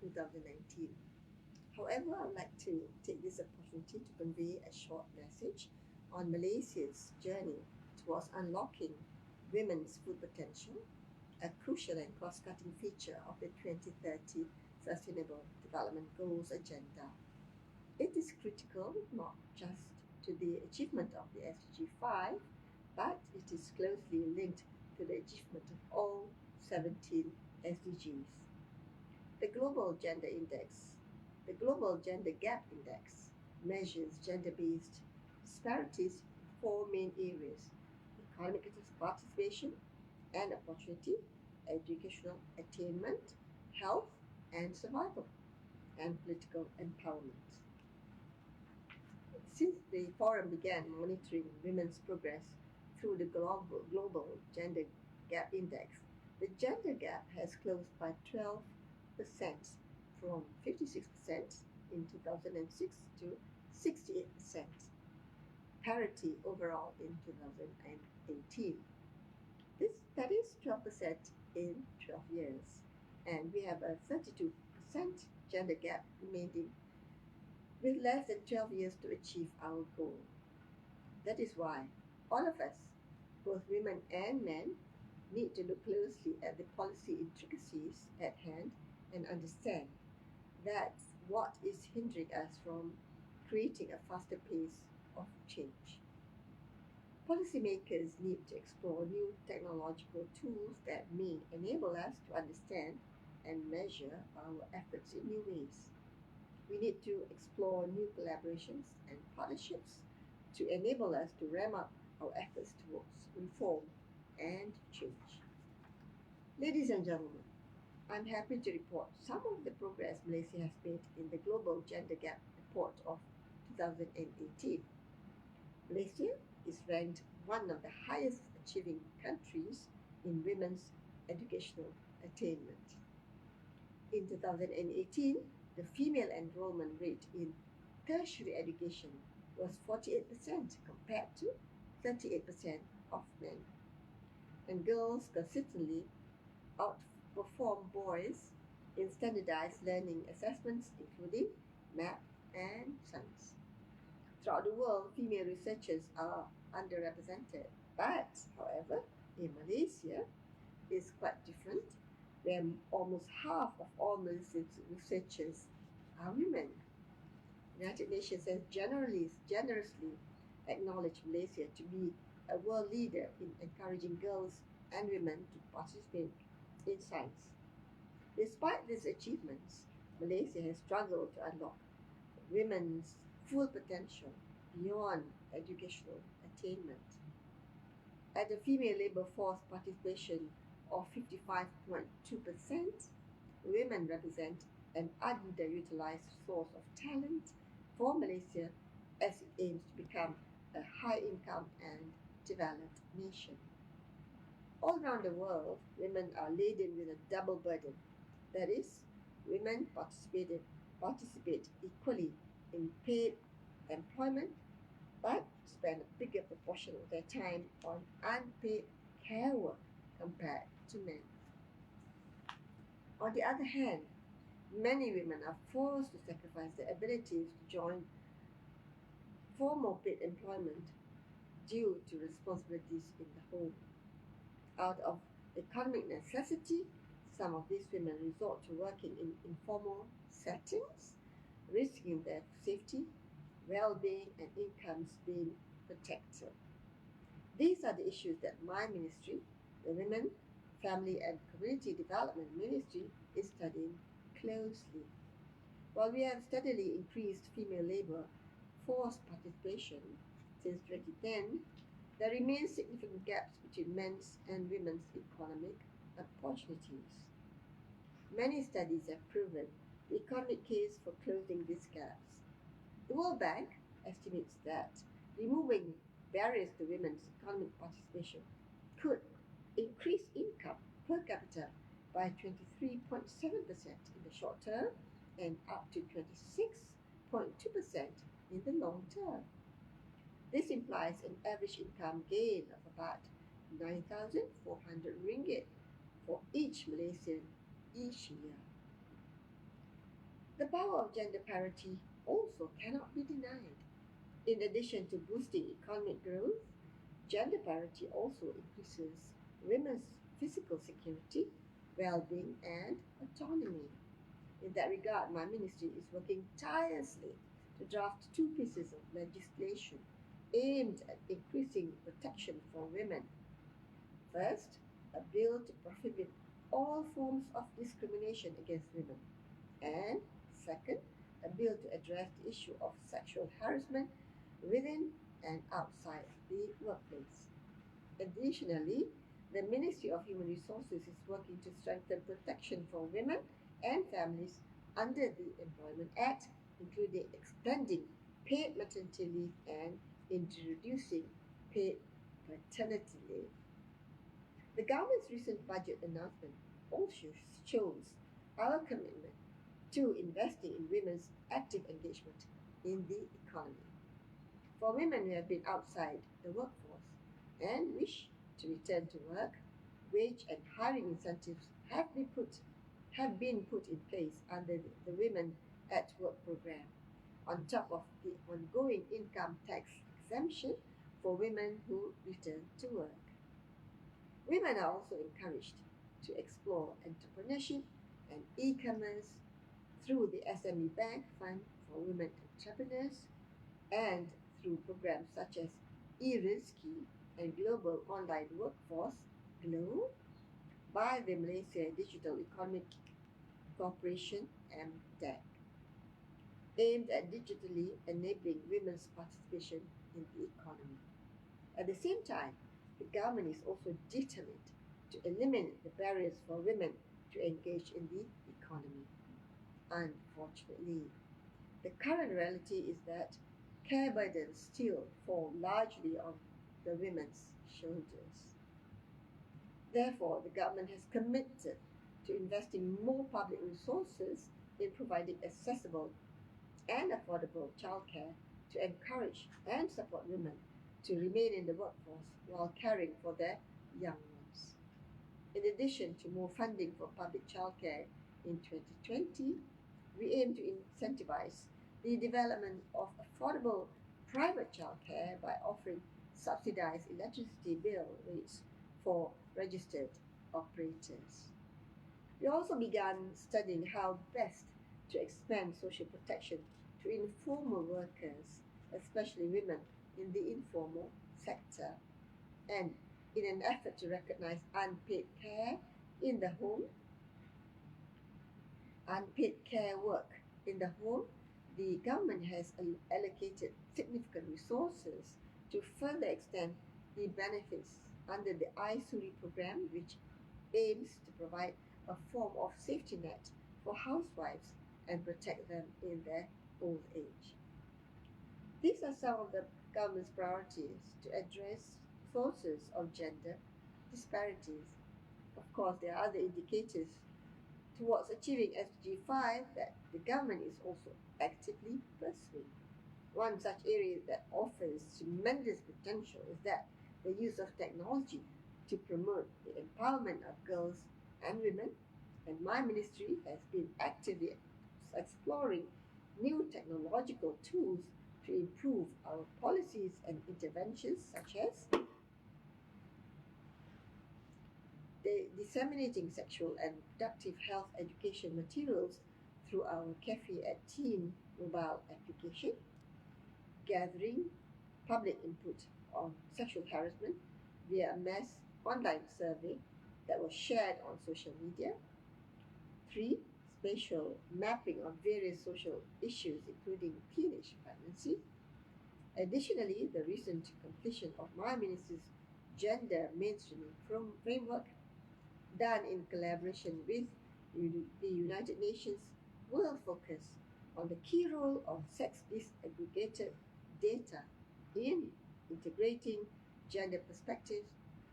2019. However, I would like to take this opportunity to convey a short message on Malaysia's journey towards unlocking women's full potential, a crucial and cross-cutting feature of the 2030 Sustainable Development Goals agenda. It is critical not just to the achievement of the SDG 5, but it is closely linked to the achievement of all 17 SDGs. The Global Gender Index, the Global Gender Gap Index, measures gender-based disparities in four main areas: economic participation and opportunity, educational attainment, health and survival, and political empowerment. Since the forum began monitoring women's progress through the Global Gender Gap Index, the gender gap has closed by 12% from 56% in 2006 to 68% parity overall in 2018. That is 12% in 12 years, and we have a 32% gender gap remaining with less than 12 years to achieve our goal. That is why all of us, both women and men, need to look closely at the policy intricacies at hand and understand that what is hindering us from creating a faster pace of change. Policymakers need to explore new technological tools that may enable us to understand and measure our efforts in new ways. We need to explore new collaborations and partnerships to enable us to ramp up our efforts towards reform and change. Ladies and gentlemen, I'm happy to report some of the progress Malaysia has made in the Global Gender Gap Report of 2018. Malaysia is ranked one of the highest achieving countries in women's educational attainment. In 2018, the female enrollment rate in tertiary education was 48% compared to 38% of men. And girls consistently outperform boys in standardized learning assessments including math and science. Throughout the world, female researchers are underrepresented. But, however, in Malaysia, it's quite different, where almost half of all Malaysian researchers are women. The United Nations has generously acknowledged Malaysia to be a world leader in encouraging girls and women to participate in science. Despite these achievements, Malaysia has struggled to unlock women's full potential beyond educational attainment. At the female labour force participation of 55.2%, women represent an underutilized source of talent for Malaysia as it aims to become a high-income and developed nation. All around the world, women are laden with a double burden. That is, women participate equally in paid employment, but spend a bigger proportion of their time on unpaid care work compared to men. On the other hand, many women are forced to sacrifice their abilities to join formal paid employment due to responsibilities in the home. Out of economic necessity, some of these women resort to working in informal settings, risking their safety, well-being and incomes being protected. These are the issues that my ministry, the Women, Family and Community Development Ministry, is studying closely. While we have steadily increased female labour force participation since 2010, there remain significant gaps between men's and women's economic opportunities. Many studies have proven the economic case for closing these gaps. The World Bank estimates that removing barriers to women's economic participation could increase income per capita by 23.7% in the short term and up to 26.2% in the long term. This implies an average income gain of about 9,400 ringgit for each Malaysian each year. The power of gender parity also cannot be denied. In addition to boosting economic growth, gender parity also increases women's physical security, well-being, and autonomy. In that regard, my ministry is working tirelessly to draft two pieces of legislation aimed at increasing protection for women. First, a bill to prohibit all forms of discrimination against women. And second, a bill to address the issue of sexual harassment within and outside the workplace. Additionally, the Ministry of Human Resources is working to strengthen protection for women and families under the Employment Act, including extending paid maternity leave and introducing paid paternity leave. The government's recent budget announcement also shows our commitment to investing in women's active engagement in the economy. For women who have been outside the workforce and wish to return to work, wage and hiring incentives have been put in place under the Women at Work program, on top of the ongoing income tax exemption for women who return to work. Women are also encouraged to explore entrepreneurship and e-commerce through the SME Bank Fund for Women Entrepreneurs and through programs such as e-Rizki and Global Online Workforce (GLOW) by the Malaysia Digital Economic Corporation (MDEC), aimed at digitally enabling women's participation in the economy. At the same time, the government is also determined to eliminate the barriers for women to engage in the economy. Unfortunately, the current reality is that care burdens still fall largely on the women's shoulders. Therefore, the government has committed to investing more public resources in providing accessible and affordable childcare to encourage and support women to remain in the workforce while caring for their young ones. In addition to more funding for public childcare in 2020, we aim to incentivize the development of affordable private childcare by offering subsidized electricity bill rates for registered operators. We also began studying how best to expand social protection to informal workers, especially women in the informal sector, and in an effort to recognize in the home, unpaid care work in the home, the government has allocated significant resources to further extend the benefits under the iSuri program, which aims to provide a form of safety net for housewives and protect them in their old age. These are some of the government's priorities to address sources of gender disparities. Of course, there are other indicators towards achieving SDG 5 that the government is also actively pursuing. One such area that offers tremendous potential is that the use of technology to promote the empowerment of girls and women, and my ministry has been actively exploring new technological tools to improve our policies and interventions, such as disseminating sexual and reproductive health education materials through our Cafe at Teen mobile application, gathering public input on sexual harassment via a mass online survey that was shared on social media. 3. Spatial mapping of various social issues, including teenage pregnancy. Additionally, the recent completion of my minister's gender mainstreaming framework, done in collaboration with the United Nations, will focus on the key role of sex disaggregated data in integrating gender perspectives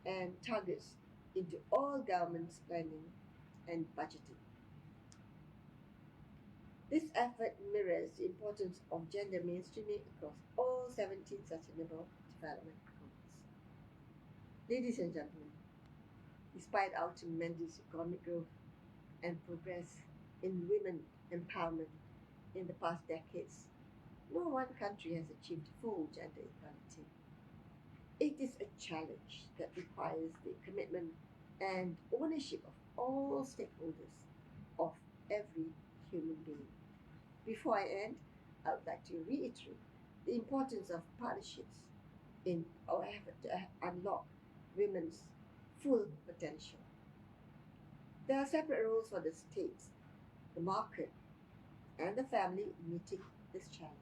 and targets into all government's planning and budgeting. This effort mirrors the importance of gender mainstreaming across all 17 Sustainable Development Goals. Ladies and gentlemen, despite our tremendous economic growth and progress in women empowerment, in the past decades, no one country has achieved full gender equality. It is a challenge that requires the commitment and ownership of all stakeholders, of every human being. Before I end, I would like to reiterate the importance of partnerships in our effort to unlock women's full potential. There are separate roles for the states, the market, and the family in meeting this challenge.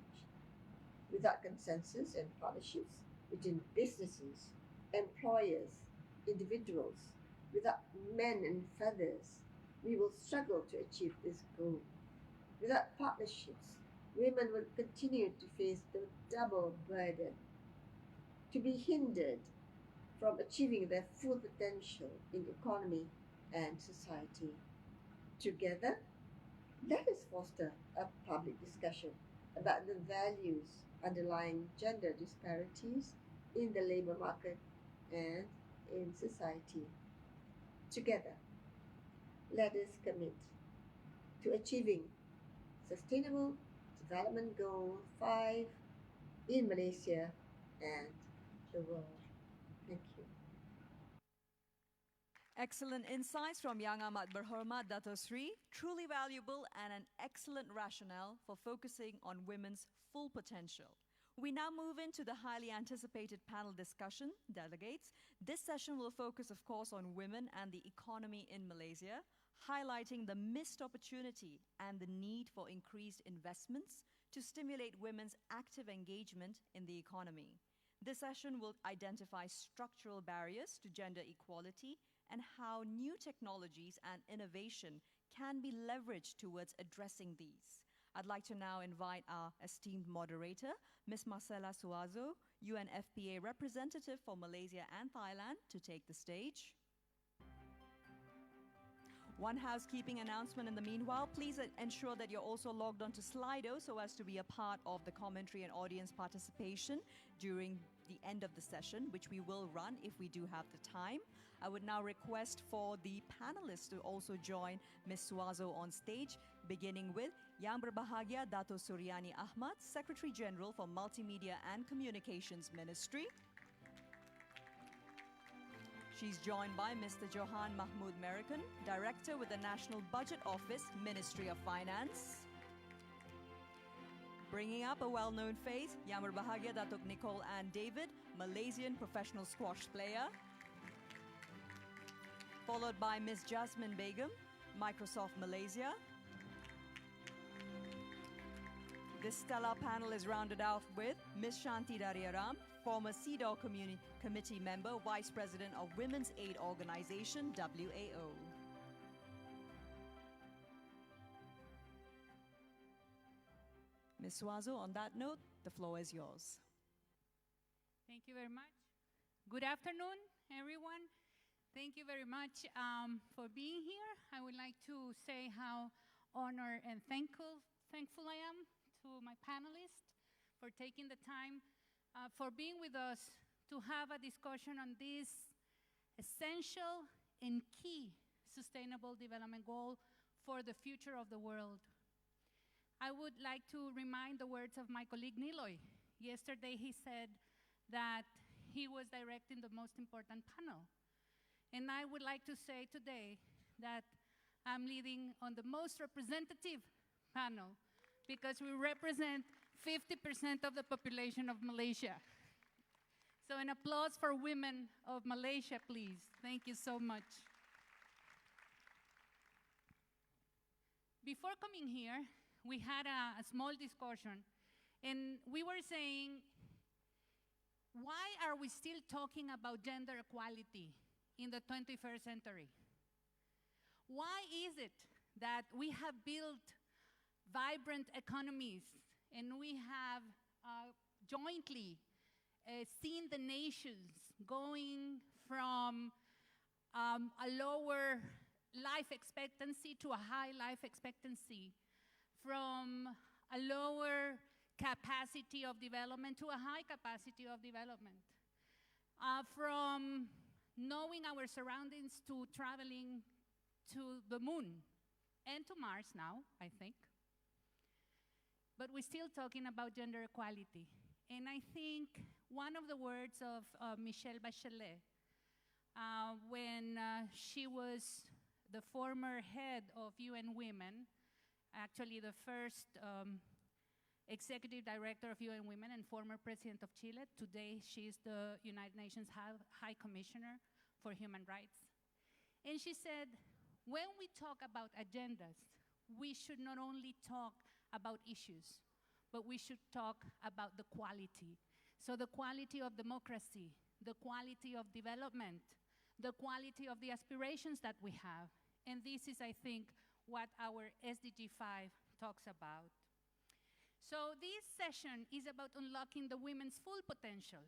Without consensus and partnerships between businesses, employers, individuals, without men and feathers, we will struggle to achieve this goal. Without partnerships, women will continue to face the double burden to be hindered from achieving their full potential in economy and society. Together, let us foster a public discussion about the values underlying gender disparities in the labor market and in society. Together, let us commit to achieving Sustainable Development Goal 5 in Malaysia and the world. Thank you. Excellent insights from Yang Amat Berhormat Dato Sri, truly valuable and an excellent rationale for focusing on women's full potential. We now move into the highly anticipated panel discussion, delegates. This session will focus, of course, on women and the economy in Malaysia, highlighting the missed opportunity and the need for increased investments to stimulate women's active engagement in the economy. This session will identify structural barriers to gender equality and how new technologies and innovation can be leveraged towards addressing these. I'd like to now invite our esteemed moderator, Ms. Marcela Suazo, UNFPA representative for Malaysia and Thailand, to take the stage. One housekeeping announcement in the meanwhile, please ensure that you're also logged onto Slido so as to be a part of the commentary and audience participation during the end of the session, which we will run if we do have the time. I would now request for the panelists to also join Ms. Suazo on stage, beginning with Yang Berbahagia Dato Suryani Ahmad, Secretary General for Multimedia and Communications Ministry. She's joined by Mr. Johan Mahmood Merican, Director with the National Budget Office, Ministry of Finance. Bringing up a well-known face, Yang Berbahagia Datuk Nicole Ann David, Malaysian professional squash player. Followed by Ms. Jasmine Begum, Microsoft Malaysia. This stellar panel is rounded out with Ms. Shanti Daryaram, former CEDAW Committee member, Vice President of Women's Aid Organization, WAO. Ms. Suazo, on that note, the floor is yours. Thank you very much. Good afternoon, everyone. Thank you very much for being here. I would like to say how honored and thankful I am to my panelists for taking the time, for being with us to have a discussion on this essential and key sustainable development goal for the future of the world. I would like to remind the words of my colleague Niloy. Yesterday he said that he was directing the most important panel. And I would like to say today that I'm leading on the most representative panel because we represent 50% of the population of Malaysia. So an applause for women of Malaysia, please. Thank you so much. Before coming here, we had a small discussion, and we were saying, why are we still talking about gender equality in the 21st century? Why is it that we have built vibrant economies and we have jointly seen the nations going from a lower life expectancy to a high life expectancy, from a lower capacity of development to a high capacity of development, from knowing our surroundings to traveling to the moon and to Mars now, I think. but we're still talking about gender equality. And I think one of the words of Michelle Bachelet, when she was the former head of UN Women, actually the first executive director of UN Women and former president of Chile. Today, she is the United Nations High Commissioner for Human Rights. And she said, when we talk about agendas, we should not only talk about issues, but we should talk about the quality. So the quality of democracy, the quality of development, the quality of the aspirations that we have. And this is, I think, what our SDG 5 talks about. So this session is about unlocking the women's full potential,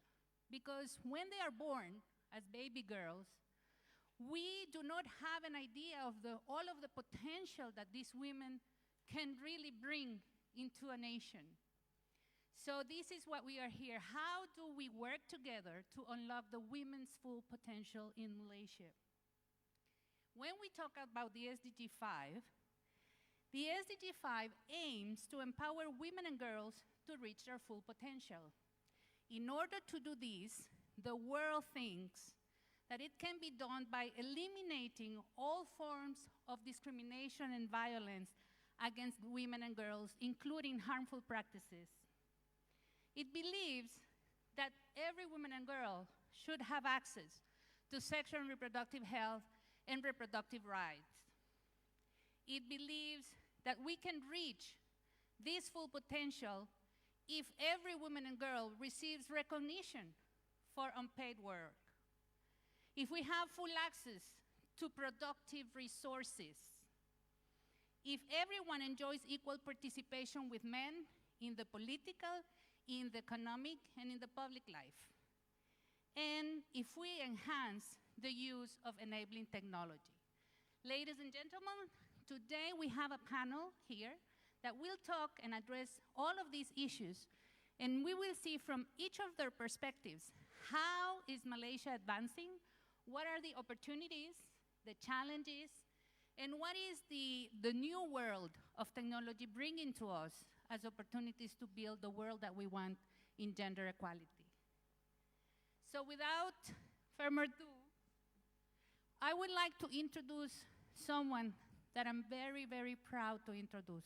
because when they are born as baby girls, we do not have an idea of all of the potential that these women can really bring into a nation. So this is what we are here. How do we work together to unlock the women's full potential in Malaysia? When we talk about the SDG 5, the SDG 5 aims to empower women and girls to reach their full potential. In order to do this, the world thinks that it can be done by eliminating all forms of discrimination and violence against women and girls, including harmful practices. It believes that every woman and girl should have access to sexual and reproductive health and reproductive rights. It believes that we can reach this full potential if every woman and girl receives recognition for unpaid work, if we have full access to productive resources, if everyone enjoys equal participation with men in the political, in the economic, and in the public life, and if we enhance the use of enabling technology. Ladies and gentlemen, today we have a panel here that will talk and address all of these issues, and we will see from each of their perspectives, how is Malaysia advancing, what are the opportunities, the challenges, and what is the new world of technology bringing to us as opportunities to build the world that we want in gender equality. So without further ado, I would like to introduce someone that I'm very, very proud to introduce.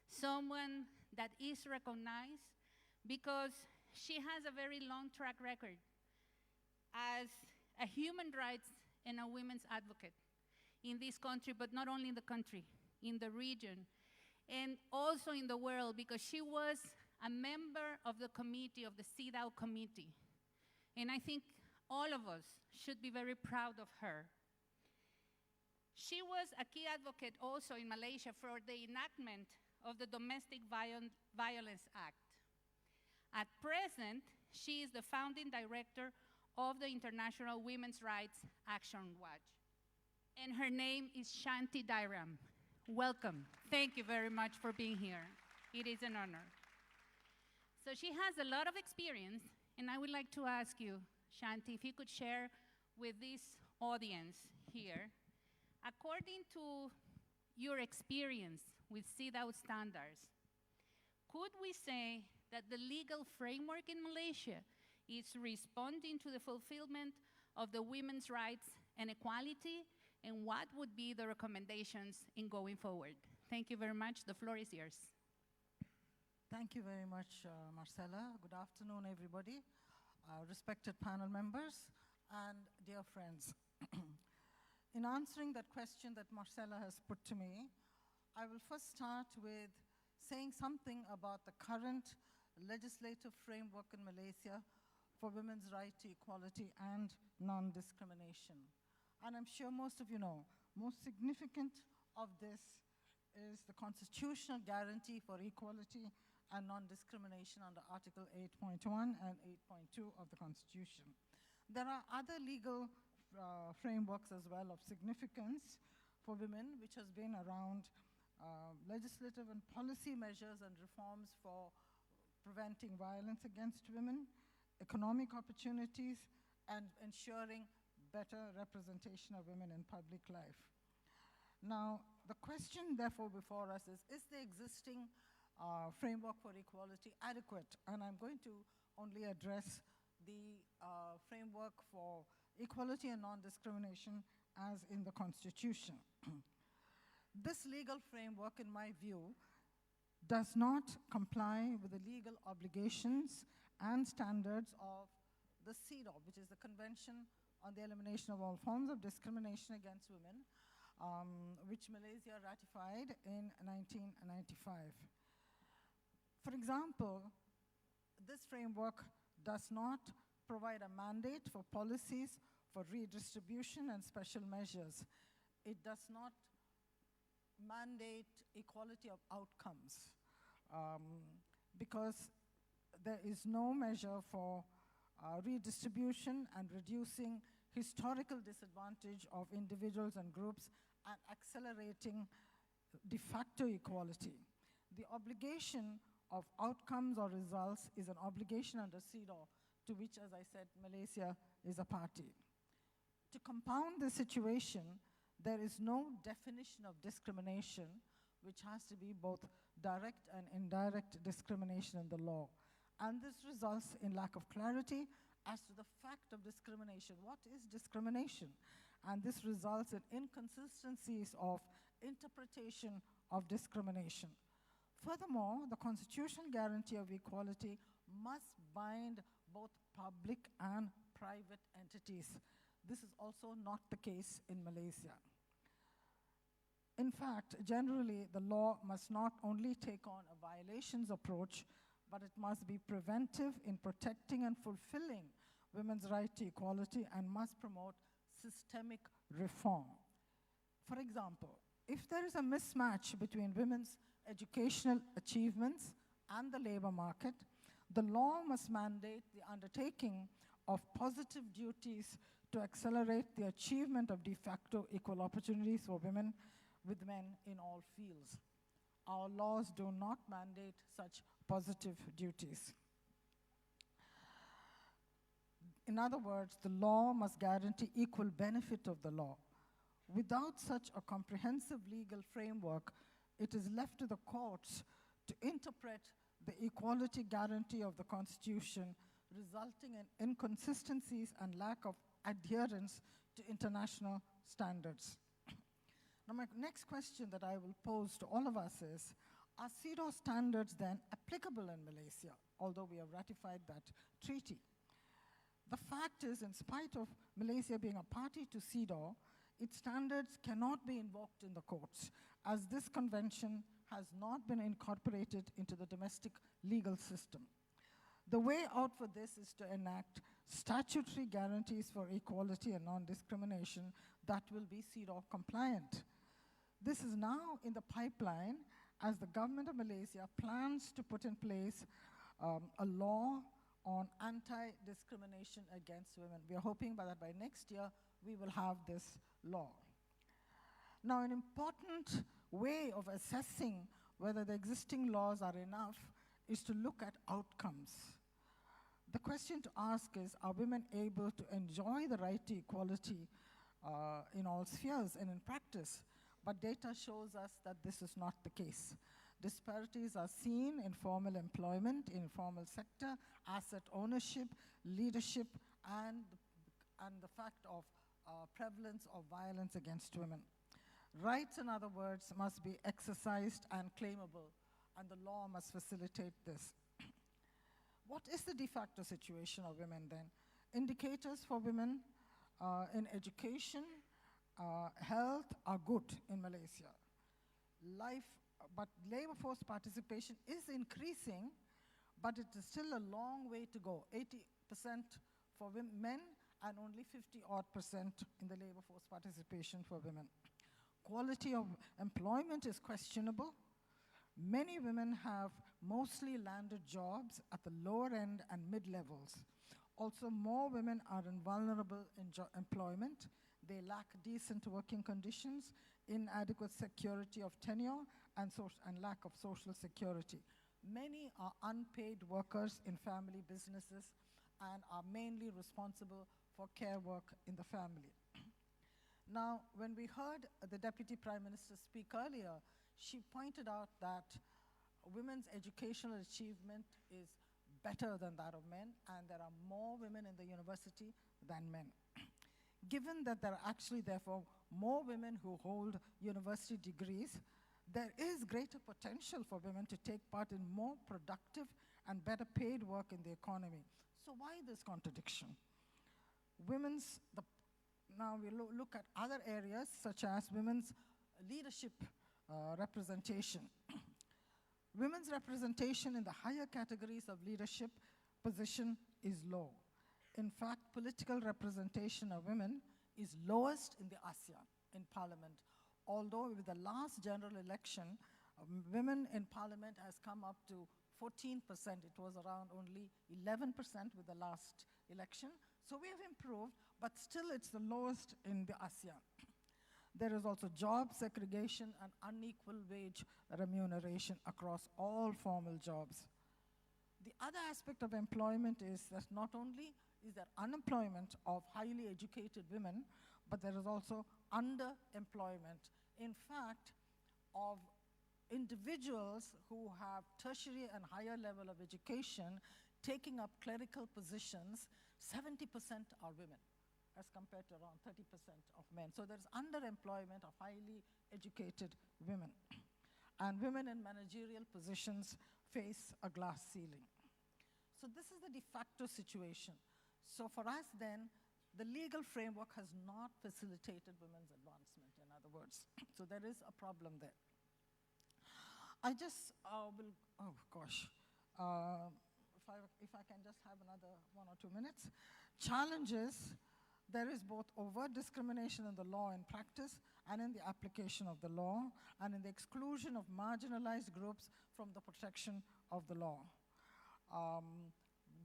Someone that is recognized because she has a very long track record as a human rights and a women's advocate in this country, but not only in the country, in the region, and also in the world, because she was a member of the committee, of the CEDAW committee. And I think all of us should be very proud of her. She was a key advocate also in Malaysia for the enactment of the Domestic Violence Act. At present, she is the founding director of the International Women's Rights Action Watch. And her name is Shanti Dairam. Welcome. Thank you very much for being here. It is an honor. So she has a lot of experience, and I would like to ask you, Shanti, if you could share with this audience here, according to your experience with CEDAW standards, could we say that the legal framework in Malaysia is responding to the fulfillment of the women's rights and equality, and what would be the recommendations in going forward? Thank you very much. The floor is yours. Thank you very much, Marcella. Good afternoon, everybody, respected panel members, and dear friends. In answering that question that Marcella has put to me, I will first start with saying something about the current legislative framework in Malaysia for women's right to equality and non-discrimination. And I'm sure most of you know, most significant of this is the constitutional guarantee for equality and non-discrimination under Article 8.1 and 8.2 of the Constitution. There are other legal frameworks as well of significance for women, which has been around legislative and policy measures and reforms for preventing violence against women, economic opportunities, and ensuring better representation of women in public life. Now, the question therefore before us is the existing framework for equality adequate? And I'm going to only address the framework for equality and non-discrimination as in the Constitution. This legal framework, in my view, does not comply with the legal obligations and standards of the CEDAW, which is the Convention on the Elimination of All Forms of Discrimination Against Women, which Malaysia ratified in 1995. For example, this framework does not provide a mandate for policies for redistribution and special measures. It does not mandate equality of outcomes because there is no measure for redistribution and reducing historical disadvantage of individuals and groups and accelerating de facto equality. The obligation of outcomes or results is an obligation under CEDAW, to which, as I said, Malaysia is a party. To compound the situation, there is no definition of discrimination, which has to be both direct and indirect discrimination in the law. And this results in lack of clarity as to the fact of discrimination. What is discrimination? And this results in inconsistencies of interpretation of discrimination. Furthermore, the constitutional guarantee of equality must bind both public and private entities. This is also not the case in Malaysia. In fact, generally, the law must not only take on a violations approach, but it must be preventive in protecting and fulfilling women's right to equality and must promote systemic reform. For example, if there is a mismatch between women's educational achievements and the labor market, the law must mandate the undertaking of positive duties to accelerate the achievement of de facto equal opportunities for women with men in all fields. Our laws do not mandate such positive duties. In other words, the law must guarantee equal benefit of the law. Without such a comprehensive legal framework, it is left to the courts to interpret the equality guarantee of the Constitution, resulting in inconsistencies and lack of adherence to international standards. Now, my next question that I will pose to all of us is, are CEDAW standards then applicable in Malaysia, although we have ratified that treaty? The fact is, in spite of Malaysia being a party to CEDAW, its standards cannot be invoked in the courts, as this convention has not been incorporated into the domestic legal system. The way out for this is to enact statutory guarantees for equality and non-discrimination that will be CEDAW compliant. This is now in the pipeline as the government of Malaysia plans to put in place a law on anti-discrimination against women. We are hoping that by next year we will have this law. Now, an important way of assessing whether the existing laws are enough is to look at outcomes. The question to ask is, are women able to enjoy the right to equality in all spheres and in practice? But data shows us that this is not the case. Disparities are seen in formal employment, informal sector, asset ownership, leadership, and the fact of prevalence of violence against women. Rights, in other words, must be exercised and claimable, and the law must facilitate this. What is the de facto situation of women then? Indicators for women in education, health are good in Malaysia. But labor force participation is increasing, but it is still a long way to go. 80% for men and only 50-odd% in the labor force participation for women. Quality of employment is questionable. Many women have mostly landed jobs at the lower end and mid-levels. Also, more women are in vulnerable employment. They lack decent working conditions, inadequate security of tenure, and lack of social security. Many are unpaid workers in family businesses and are mainly responsible for care work in the family. Now, when we heard the Deputy Prime Minister speak earlier, she pointed out that women's educational achievement is better than that of men, and there are more women in the university than men. Given that there are actually, therefore, more women who hold university degrees, there is greater potential for women to take part in more productive and better paid work in the economy. So why this contradiction? Now we look at other areas such as women's leadership representation. Women's representation in the higher categories of leadership position is low. In fact, political representation of women is lowest in the ASEAN, in parliament. Although with the last general election, women in parliament has come up to 14%. It was around only 11% with the last election. So we have improved, but still it's the lowest in the ASEAN. There is also job segregation and unequal wage remuneration across all formal jobs. The other aspect of employment is that not only is there unemployment of highly educated women, but there is also underemployment. In fact, of individuals who have tertiary and higher level of education taking up clerical positions, 70% are women, as compared to around 30% of men. So there's underemployment of highly educated women. And women in managerial positions face a glass ceiling. So this is the de facto situation. So for us then, the legal framework has not facilitated women's advancement, in other words. So there is a problem there. I just will, oh gosh, if I can just have another 1 or 2 minutes. Challenges, there is both overt discrimination in the law and practice and in the application of the law and in the exclusion of marginalized groups from the protection of the law.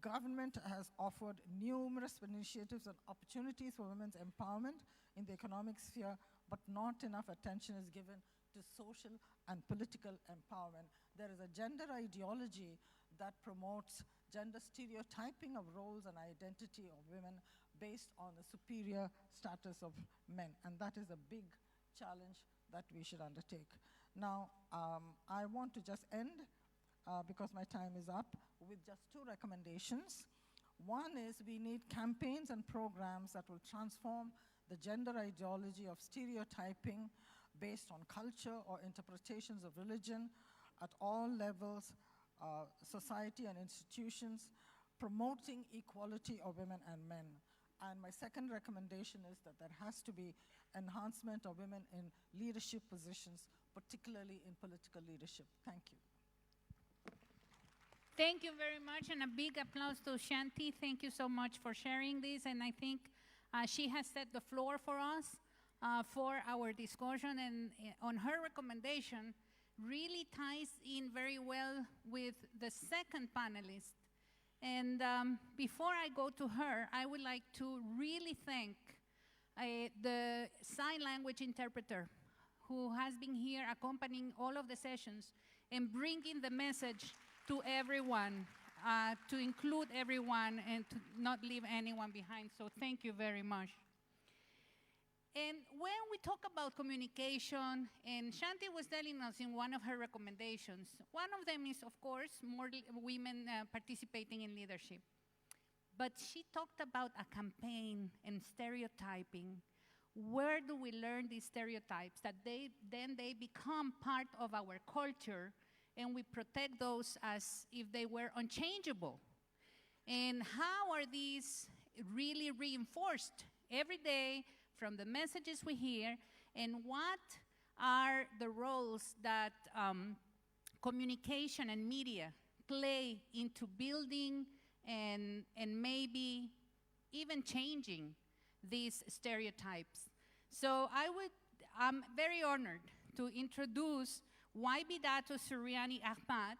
Government has offered numerous initiatives and opportunities for women's empowerment in the economic sphere, but not enough attention is given to social and political empowerment. There is a gender ideology that promotes gender stereotyping of roles and identity of women based on the superior status of men, and that is a big challenge that we should undertake. Now, I want to just end, because my time is up, with just 2 recommendations. One is we need campaigns and programs that will transform the gender ideology of stereotyping based on culture or interpretations of religion at all levels, society and institutions, promoting equality of women and men. And my second recommendation is that there has to be enhancement of women in leadership positions, particularly in political leadership. Thank you. Thank you very much, and a big applause to Shanti. Thank you so much for sharing this, and I think she has set the floor for us for our discussion, and on her recommendation really ties in very well with the second panelist. And before I go to her, I would like to really thank the sign language interpreter who has been here accompanying all of the sessions and bringing the message to everyone, to include everyone and to not leave anyone behind. So thank you very much. And when we talk about communication, and Shanti was telling us in one of her recommendations, one of them is, of course, more women participating in leadership. But she talked about a campaign and stereotyping. Where do we learn these stereotypes that then they become part of our culture, and we protect those as if they were unchangeable? And how are these really reinforced every day from the messages we hear, and what are the roles that communication and media play into building and maybe even changing these stereotypes? So I'm very honored to introduce Waibidato Suryani Ahmad.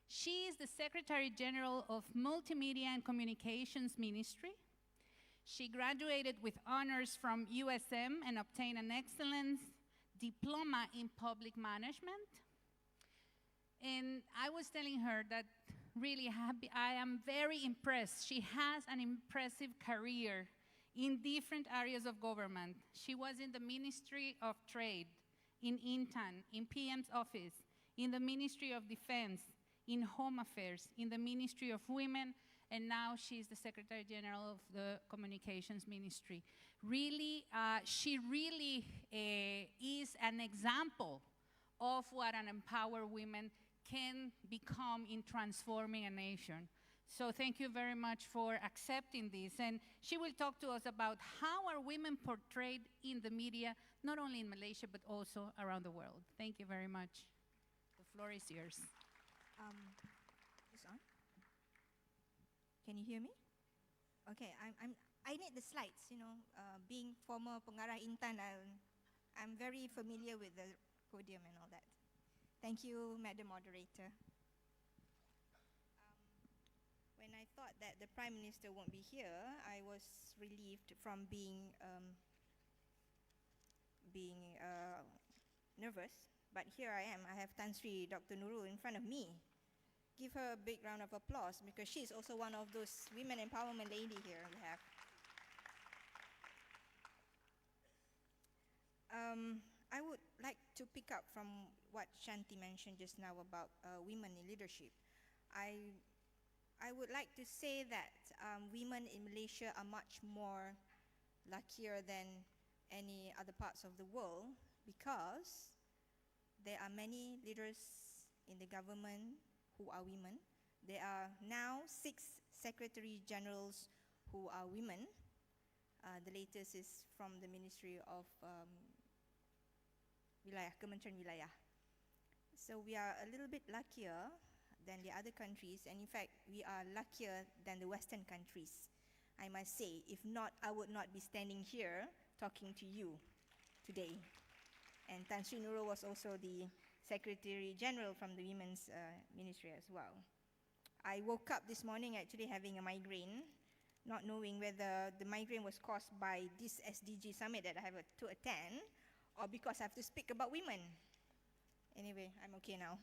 She is the Secretary General of Multimedia and Communications Ministry. She graduated with honors from USM and obtained an excellence diploma in public management. And I was telling her that really I am very impressed. She has an impressive career in different areas of government. She was in the Ministry of Trade, in Intan, in PM's office, in the Ministry of Defense, in Home Affairs, in the Ministry of Women, and now she's the Secretary General of the Communications Ministry. Really, she really is an example of what an empowered woman can become in transforming a nation. So thank you very much for accepting this. And she will talk to us about how are women portrayed in the media, not only in Malaysia, but also around the world. Thank you very much. The floor is yours. This on? Can you hear me? Okay, I need the slides, you know. Being former pengarah Intan, I'm very familiar with the podium and all that. Thank you, Madam Moderator. When I thought that the Prime Minister won't be here, I was relieved from being nervous. But here I am. I have Tan Sri Dr. Nurul in front of me. Give her a big round of applause because she's also one of those women empowerment lady here we have. I would like to pick up from what Shanti mentioned just now about women in leadership. I would like to say that women in Malaysia are much more luckier than any other parts of the world because there are many leaders in the government who are women. There are now 6 Secretary Generals who are women. The latest is from the Ministry of Wilayah, Kementerian Wilayah. So we are a little bit luckier than the other countries, and in fact, we are luckier than the Western countries, I must say. If not, I would not be standing here talking to you today. And Tan Sri Nurul was also the Secretary General from the Women's Ministry as well. I woke up this morning actually having a migraine, not knowing whether the migraine was caused by this SDG summit that I have to attend, or because I have to speak about women. Anyway, I'm okay now.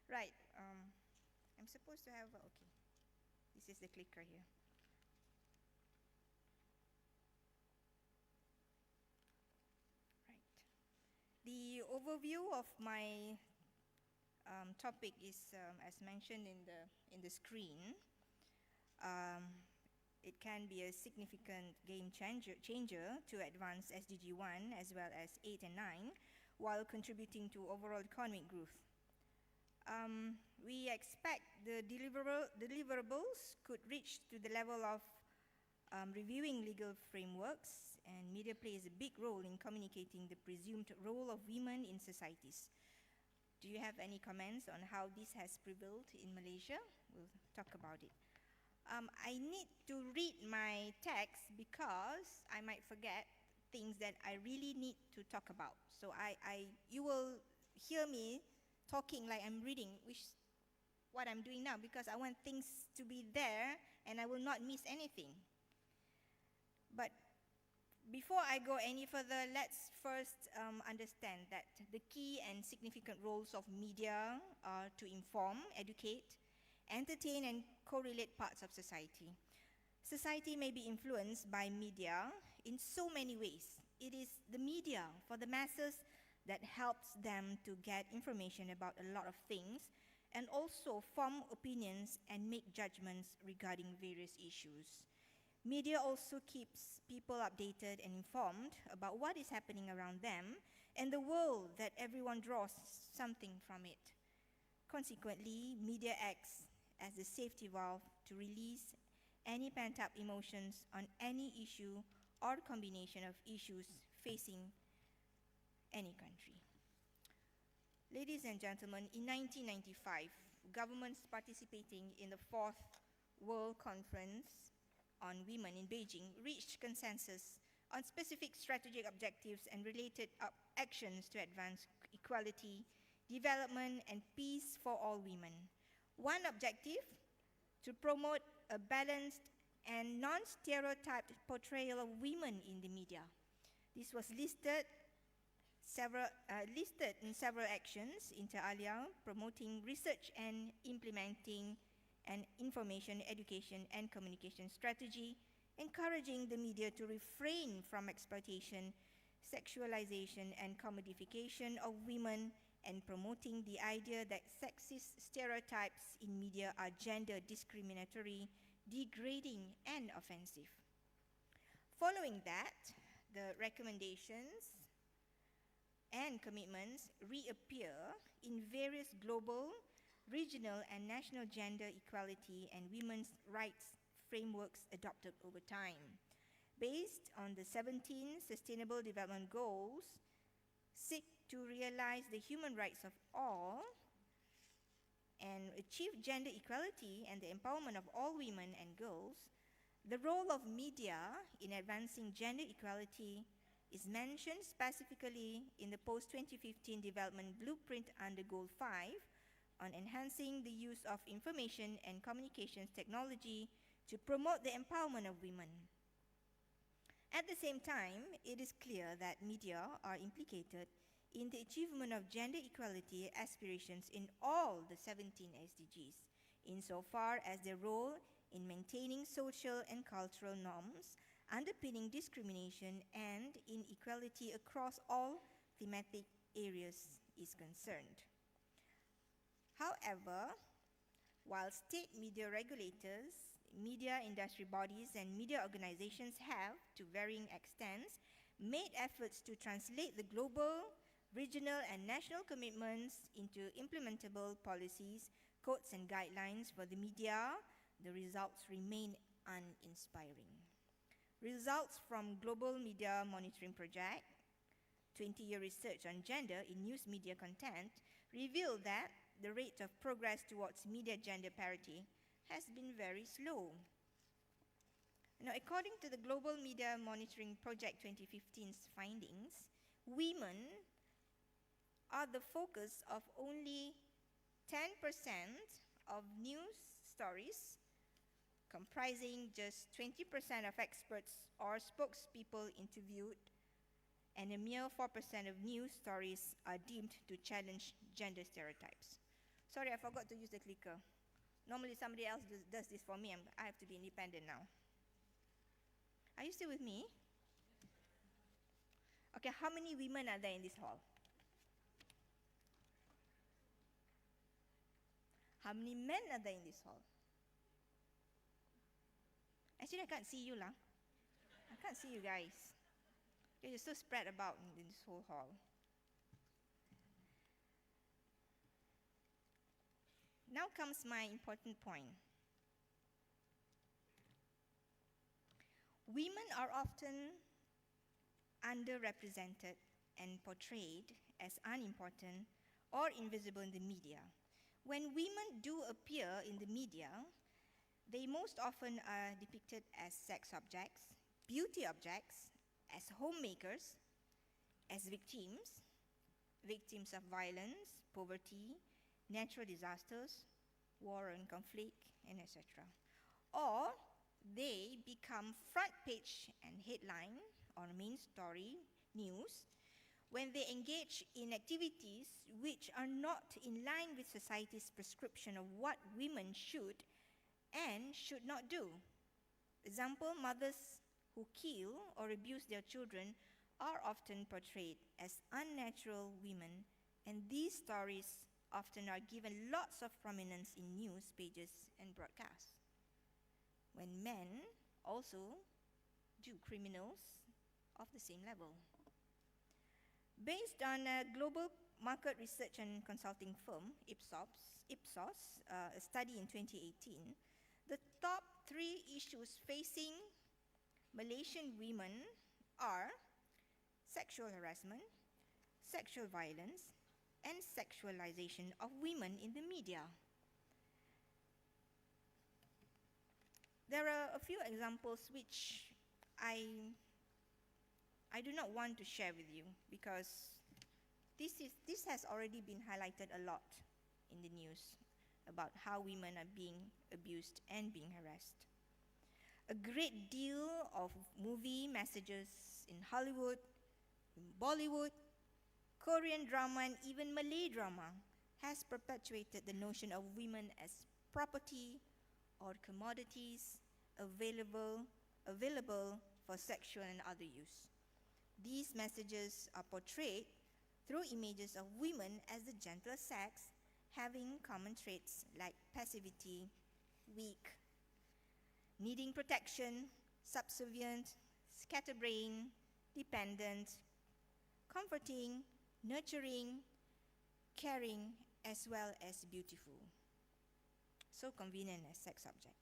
Right, I'm supposed to have, okay, this is the clicker here. Right. The overview of my topic is, as mentioned in the screen. It can be a significant game changer to advance SDG 1 as well as 8 and 9, while contributing to overall economic growth. We expect the deliverables could reach to the level of reviewing legal frameworks, and media plays a big role in communicating the presumed role of women in societies. Do you have any comments on how this has prevailed in Malaysia? We'll talk about it. I need to read my text because I might forget things that I really need to talk about. So you will hear me talking like I'm reading, which is what I'm doing now, because I want things to be there and I will not miss anything. But before I go any further, let's first understand that the key and significant roles of media are to inform, educate, entertain, and correlate parts of society. Society may be influenced by media in so many ways. It is the media for the masses that helps them to get information about a lot of things and also form opinions and make judgments regarding various issues. Media also keeps people updated and informed about what is happening around them and the world that everyone draws something from it. Consequently, media acts as the safety valve to release any pent-up emotions on any issue or combination of issues facing any country. Ladies and gentlemen, in 1995, governments participating in the 4th World Conference on Women in Beijing reached consensus on specific strategic objectives and related actions to advance equality, development, and peace for all women. One objective, to promote a balanced and non-stereotyped portrayal of women in the media. This was listed in several actions, inter alia, promoting research and implementing an information, education, and communication strategy, encouraging the media to refrain from exploitation, sexualization, and commodification of women, and promoting the idea that sexist stereotypes in media are gender discriminatory, degrading, and offensive. Following that, the recommendations and commitments reappear in various global, regional, and national gender equality and women's rights frameworks adopted over time. Based on the 17 Sustainable Development Goals, seek to realize the human rights of all and achieve gender equality and the empowerment of all women and girls, the role of media in advancing gender equality is mentioned specifically in the post-2015 Development Blueprint under Goal 5 on enhancing the use of information and communications technology to promote the empowerment of women. At the same time, it is clear that media are implicated in the achievement of gender equality aspirations in all the 17 SDGs, insofar as their role in maintaining social and cultural norms, underpinning discrimination and inequality across all thematic areas is concerned. However, while state media regulators, media industry bodies, and media organizations have, to varying extents, made efforts to translate the global, regional, and national commitments into implementable policies, codes, and guidelines for the media, the results remain uninspiring. Results from Global Media Monitoring Project, 20-year research on gender in news media content, reveal that the rate of progress towards media gender parity has been very slow. Now, according to the Global Media Monitoring Project 2015's findings, women are the focus of only 10% of news stories, comprising just 20% of experts or spokespeople interviewed, and a mere 4% of news stories are deemed to challenge gender stereotypes. Sorry, I forgot to use the clicker. Normally somebody else does this for me. I have to be independent now. Are you still with me? Okay, how many women are there in this hall? How many men are there in this hall? Actually, I can't see you lah. I can't see you guys. You're so spread about in this whole hall. Now comes my important point. Women are often underrepresented and portrayed as unimportant or invisible in the media. When women do appear in the media, they most often are depicted as sex objects, beauty objects, as homemakers, as victims of violence, poverty, natural disasters, war and conflict, and etc. Or they become front page and headline or main story news when they engage in activities which are not in line with society's prescription of what women should and should not do. Example, mothers who kill or abuse their children are often portrayed as unnatural women, and these stories often are given lots of prominence in news pages and broadcasts. When men also do criminals of the same level. Based on a global market research and consulting firm, Ipsos, a study in 2018, the top 3 issues facing Malaysian women are sexual harassment, sexual violence, and sexualization of women in the media. There are a few examples which I do not want to share with you because this has already been highlighted a lot in the news about how women are being abused and being harassed. A great deal of movie messages in Hollywood, in Bollywood, Korean drama, and even Malay drama has perpetuated the notion of women as property or commodities available for sexual and other use. These messages are portrayed through images of women as the gentler sex, having common traits like passivity, weak, needing protection, subservient, scatterbrained, dependent, comforting, nurturing, caring, as well as beautiful. So convenient as sex object.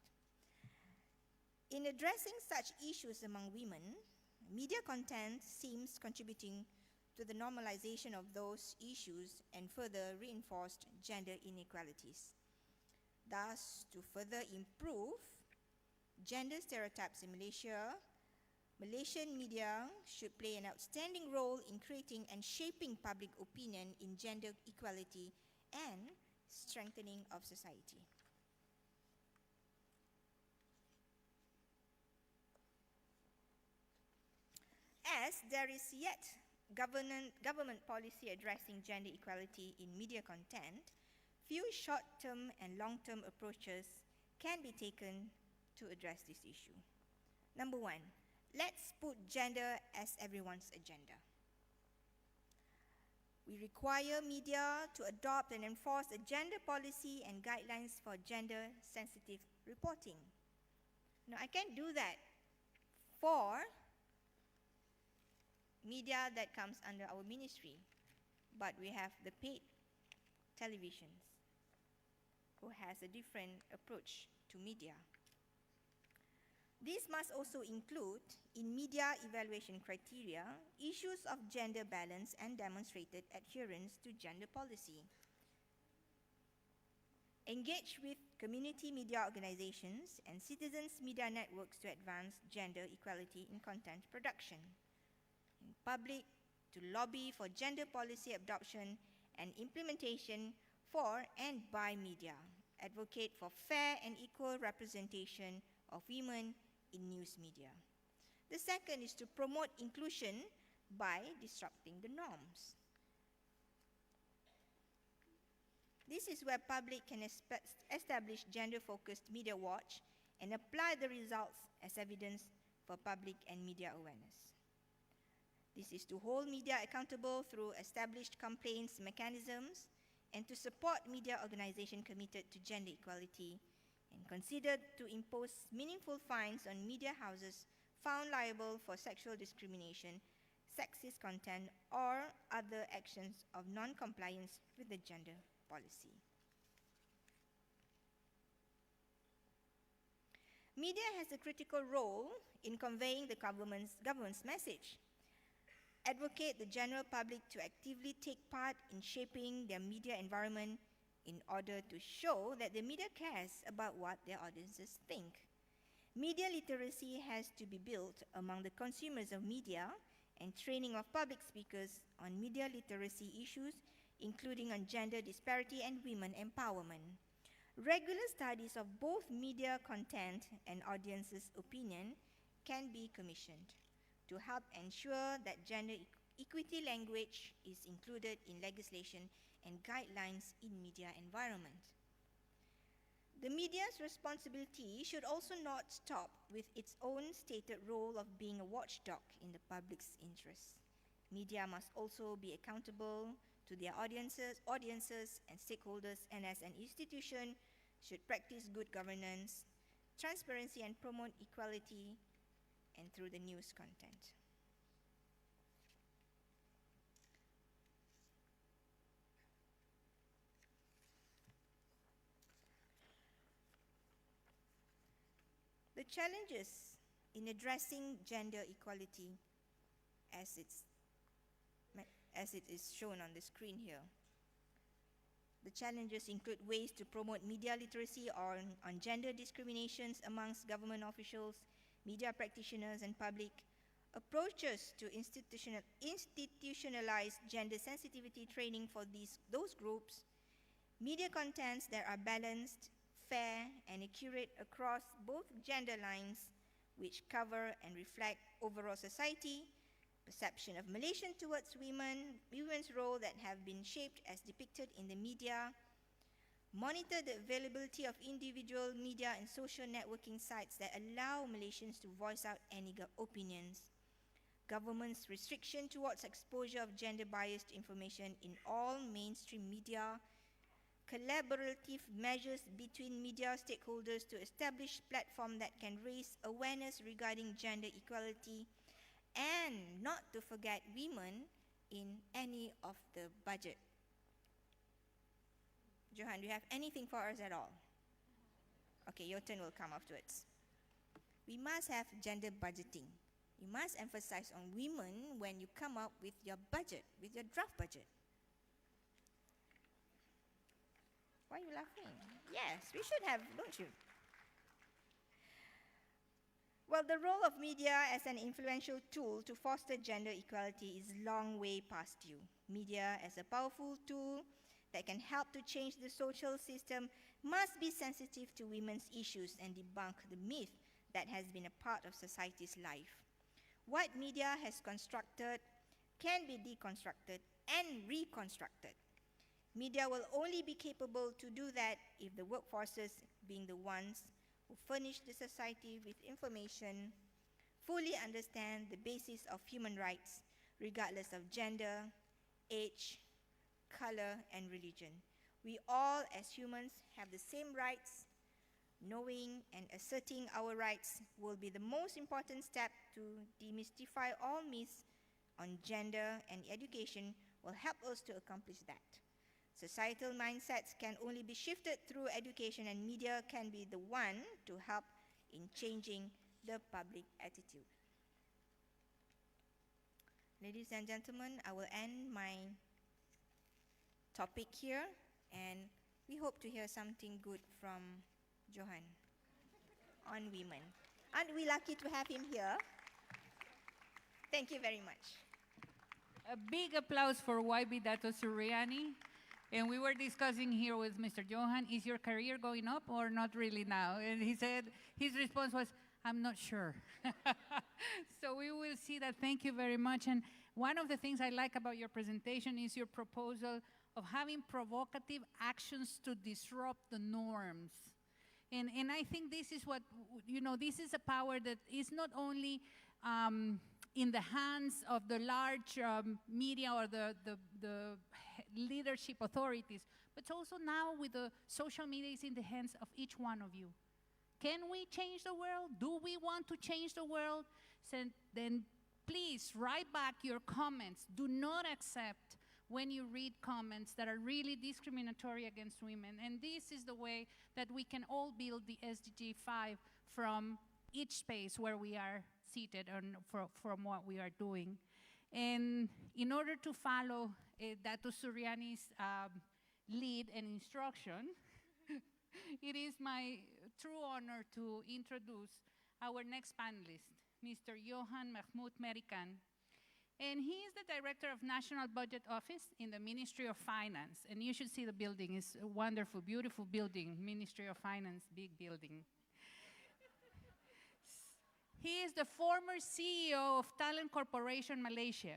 In addressing such issues among women, media content seems contributing to the normalization of those issues and further reinforced gender inequalities. Thus, to further improve gender stereotypes in Malaysia, Malaysian media should play an outstanding role in creating and shaping public opinion in gender equality and strengthening of society. As there is yet government policy addressing gender equality in media content, few short-term and long-term approaches can be taken to address this issue. Number one, let's put gender as everyone's agenda. We require media to adopt and enforce a gender policy and guidelines for gender-sensitive reporting. Now, I can't do that for media that comes under our ministry, but we have the paid televisions who has a different approach to media. This must also include, in media evaluation criteria, issues of gender balance and demonstrated adherence to gender policy. Engage with community media organizations and citizens' media networks to advance gender equality in content production. In public, to lobby for gender policy adoption and implementation for and by media. Advocate for fair and equal representation of women in news media. The second is to promote inclusion by disrupting the norms. This is where public can establish gender-focused media watch and apply the results as evidence for public and media awareness. This is to hold media accountable through established complaints mechanisms and to support media organizations committed to gender equality and considered to impose meaningful fines on media houses found liable for sexual discrimination, sexist content, or other actions of non-compliance with the gender policy. Media has a critical role in conveying the government's message. Advocate the general public to actively take part in shaping their media environment in order to show that the media cares about what their audiences think. Media literacy has to be built among the consumers of media, and training of public speakers on media literacy issues, including on gender disparity and women empowerment. Regular studies of both media content and audiences' opinion can be commissioned to help ensure that gender equity language is included in legislation and guidelines in media environment. The media's responsibility should also not stop with its own stated role of being a watchdog in the public's interest. Media must also be accountable to their audiences and stakeholders, and as an institution should practice good governance, transparency, and promote equality and through the news content. The challenges in addressing gender equality as it is shown on the screen here. The challenges include ways to promote media literacy on gender discriminations amongst government officials, media practitioners, and public, approaches to institutionalize gender sensitivity training for those groups, media contents that are balanced, fair, and accurate across both gender lines, which cover and reflect overall society, perception of Malaysian towards women's role that have been shaped as depicted in the media, monitor the availability of individual media and social networking sites that allow Malaysians to voice out any opinions, government's restriction towards exposure of gender-biased information in all mainstream media, collaborative measures between media stakeholders to establish platforms that can raise awareness regarding gender equality, and not to forget women in any of the budget. Johan, do you have anything for us at all? Okay, your turn will come afterwards. We must have gender budgeting. You must emphasize on women when you come up with your budget, with your draft budget. Why are you laughing? Yes, we should have, don't you? Well, the role of media as an influential tool to foster gender equality is long way past due. Media as a powerful tool that can help to change the social system must be sensitive to women's issues and debunk the myth that has been a part of society's life. What media has constructed can be deconstructed and reconstructed. Media will only be capable to do that if the workforces, being the ones who furnish the society with information, fully understand the basis of human rights, regardless of gender, age, color, and religion. We all, as humans, have the same rights. Knowing and asserting our rights will be the most important step to demystify all myths on gender, and education will help us to accomplish that. Societal mindsets can only be shifted through education, and media can be the one to help in changing the public attitude. Ladies and gentlemen, I will end my topic here, and we hope to hear something good from Johan on women. Aren't we lucky to have him here? Thank you very much. A big applause for YB Dato Suryani. And we were discussing here with Mr. Johan, is your career going up or not really now? And he said, his response was, I'm not sure. So we will see that. Thank you very much. And one of the things I like about your presentation is your proposal of having provocative actions to disrupt the norms. And I think this is what, this is a power that is not only in the hands of the large media or the leadership authorities, but also now with the social media is in the hands of each one of you. Can we change the world? Do we want to change the world? So then please write back your comments. Do not accept when you read comments that are really discriminatory against women. And this is the way that we can all build the SDG 5 from each space where we are seated and from what we are doing. And in order to follow Dato Suryani's lead and instruction, it is my true honor to introduce our next panelist, Mr. Johan Mahmoud Merican. And he is the Director of National Budget Office in the Ministry of Finance. And you should see the building. It's a wonderful, beautiful building, Ministry of Finance, big building. He is the former CEO of Talent Corporation Malaysia,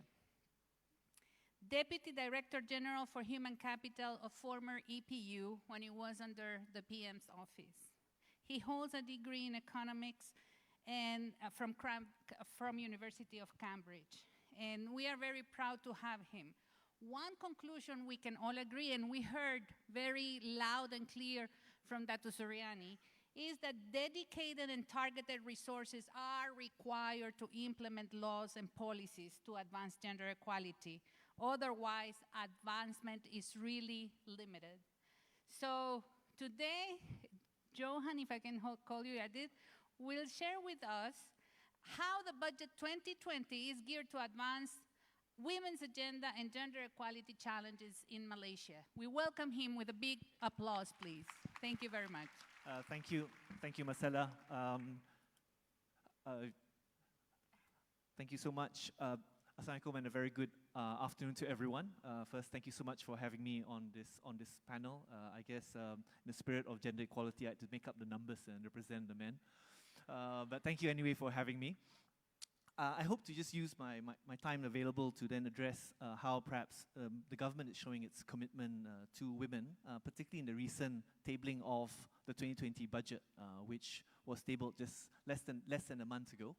Deputy Director General for Human Capital of former EPU when he was under the PM's office. He holds a degree in economics and from University of Cambridge. And we are very proud to have him. One conclusion we can all agree, and we heard very loud and clear from Dato Suryani, is that dedicated and targeted resources are required to implement laws and policies to advance gender equality. Otherwise, advancement is really limited. So today, Johan, if I can call you Edith, will share with us how the budget 2020 is geared to advance women's agenda and gender equality challenges in Malaysia. We welcome him with a big applause, please. Thank you very much. Thank you, Marcella. Thank you so much. Assalamualaikum and a very good afternoon to everyone. First, thank you so much for having me on this panel. I guess in the spirit of gender equality, I had to make up the numbers and represent the men. But thank you anyway for having me. I hope to just use my time available to then address how perhaps the government is showing its commitment to women, particularly in the recent tabling of the 2020 budget, which was tabled just less than a month ago.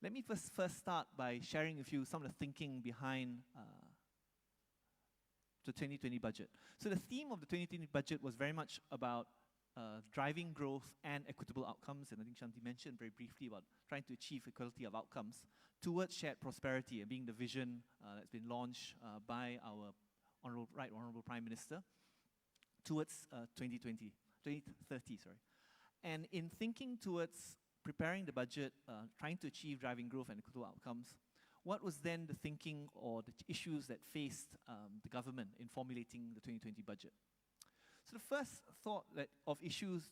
Let me first start by sharing with you some of the thinking behind the 2020 budget. So the theme of the 2020 budget was very much about driving growth and equitable outcomes, and I think Shanti mentioned very briefly about trying to achieve equality of outcomes towards shared prosperity, and being the vision that's been launched by our Honorable Prime Minister towards 2030, sorry. And in thinking towards preparing the budget, trying to achieve driving growth and equitable outcomes, what was then the thinking or the issues that faced the government in formulating the 2020 budget? So the first thought of issues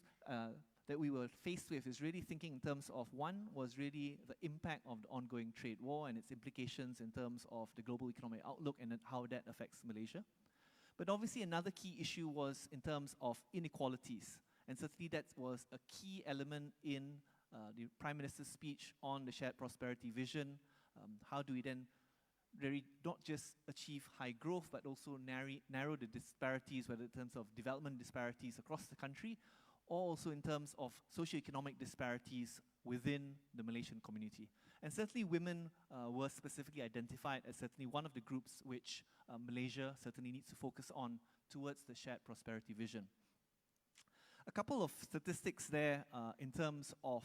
that we were faced with is really thinking in terms of, one was really the impact of the ongoing trade war and its implications in terms of the global economic outlook and how that affects Malaysia. But obviously another key issue was in terms of inequalities, and certainly that was a key element in the Prime Minister's speech on the shared prosperity vision. How do we then really not just achieve high growth, but also narrow the disparities, whether in terms of development disparities across the country, or also in terms of socioeconomic disparities within the Malaysian community. And certainly women were specifically identified as certainly one of the groups which Malaysia certainly needs to focus on towards the shared prosperity vision. A couple of statistics there in terms of